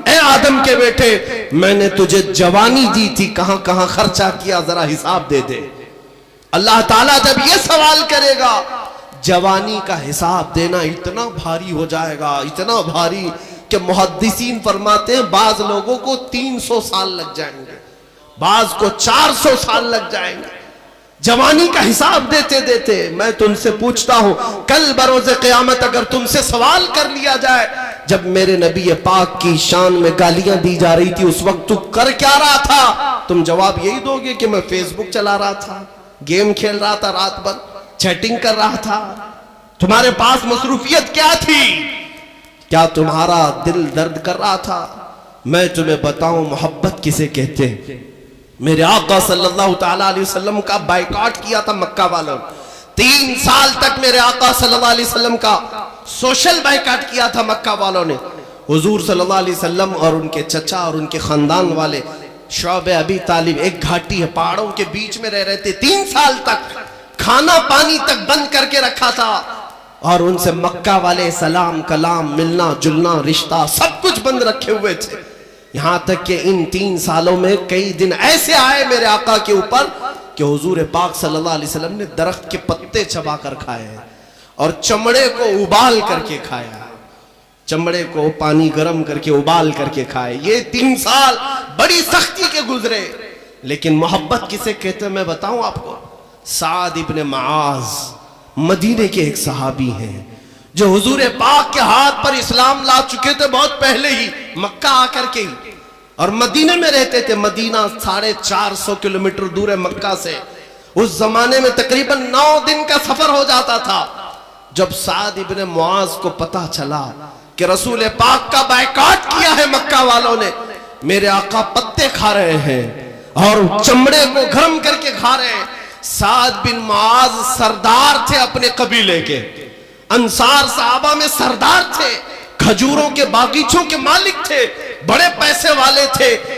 اے آدم کے بیٹے, میں نے تجھے جوانی دی تھی, کہاں کہاں خرچہ کیا, ذرا حساب دے دے. اللہ تعالیٰ جب یہ سوال کرے گا, جوانی کا حساب دینا اتنا بھاری ہو جائے گا, اتنا بھاری کہ محدثین فرماتے ہیں بعض لوگوں کو 300 سال لگ جائیں گے, بعض کو 400 سال لگ جائیں گے جوانی کا حساب دیتے دیتے. میں تم سے پوچھتا ہوں کل بروز قیامت اگر تم سے سوال کر لیا جائے جب میرے نبی پاک کی شان میں گالیاں دی جا رہی تھی اس وقت تو کر کیا رہا تھا؟ تم جواب یہی دو گے کہ میں فیس بک چلا رہا تھا، گیم کھیل رہا تھا، رات بھر چیٹنگ کر رہا تھا۔ تمہارے پاس مصروفیت کیا تھی؟ کیا تمہارا دل درد کر رہا تھا؟ میں تمہیں بتاؤں محبت کسے کہتے ہیں۔ میرے آقا صلی اللہ تعالیٰ علیہ وسلم کا بائیکاٹ کیا تھا مکہ والوں، 3 سال تک میرے آقا صلی اللہ علیہ وسلم کا سوشل بائیکاٹ کیا تھا مکہ والوں نے۔ حضور صلی اللہ علیہ وسلم اور ان کے چچا اور ان کے خاندان والے شعب ابی طالب ایک گھاٹی ہے، پہاڑوں کے بیچ میں رہ رہے تھے، 3 سال تک کھانا پانی تک بند کر کے رکھا تھا، اور ان سے مکہ والے سلام کلام ملنا جلنا رشتہ سب کچھ بند رکھے ہوئے تھے۔ یہاں تک کہ ان 3 سالوں میں کئی دن ایسے آئے میرے آقا کے اوپر کہ حضور پاک صلی اللہ علیہ وسلم نے درخت کے پتے چبا کر کھائے اور چمڑے کو ابال کر کے کھایا، چمڑے کو پانی گرم کر کے ابال کر کے کھائے۔ یہ 3 سال بڑی سختی کے گزرے، لیکن محبت کسے کہتے ہیں میں بتاؤں آپ کو؟ سعد ابن معاذ مدینے کے ایک صحابی ہیں جو حضور پاک کے ہاتھ پر اسلام لا چکے تھے بہت پہلے ہی، مکہ آ کر کے ہی، اور مدینے میں رہتے تھے۔ مدینہ 450 کلومیٹر دور ہے مکہ سے۔ اس زمانے میں تقریباً 9 دن کا سفر ہو جاتا تھا۔ جب سعد ابن معاذ کو پتا چلا کہ رسول پاک کا بائیکاٹ کیا ہے مکہ والوں نے، میرے آقا پتے کھا رہے ہیں اور چمڑے کو گرم کر کے کھا رہے ہیں۔ سعد بن معاذ سردار تھے اپنے قبیلے کے، انصار صحابہ میں سردار تھے، کھجوروں کے باغیچوں کے مالک تھے، بڑے پیسے والے تھے۔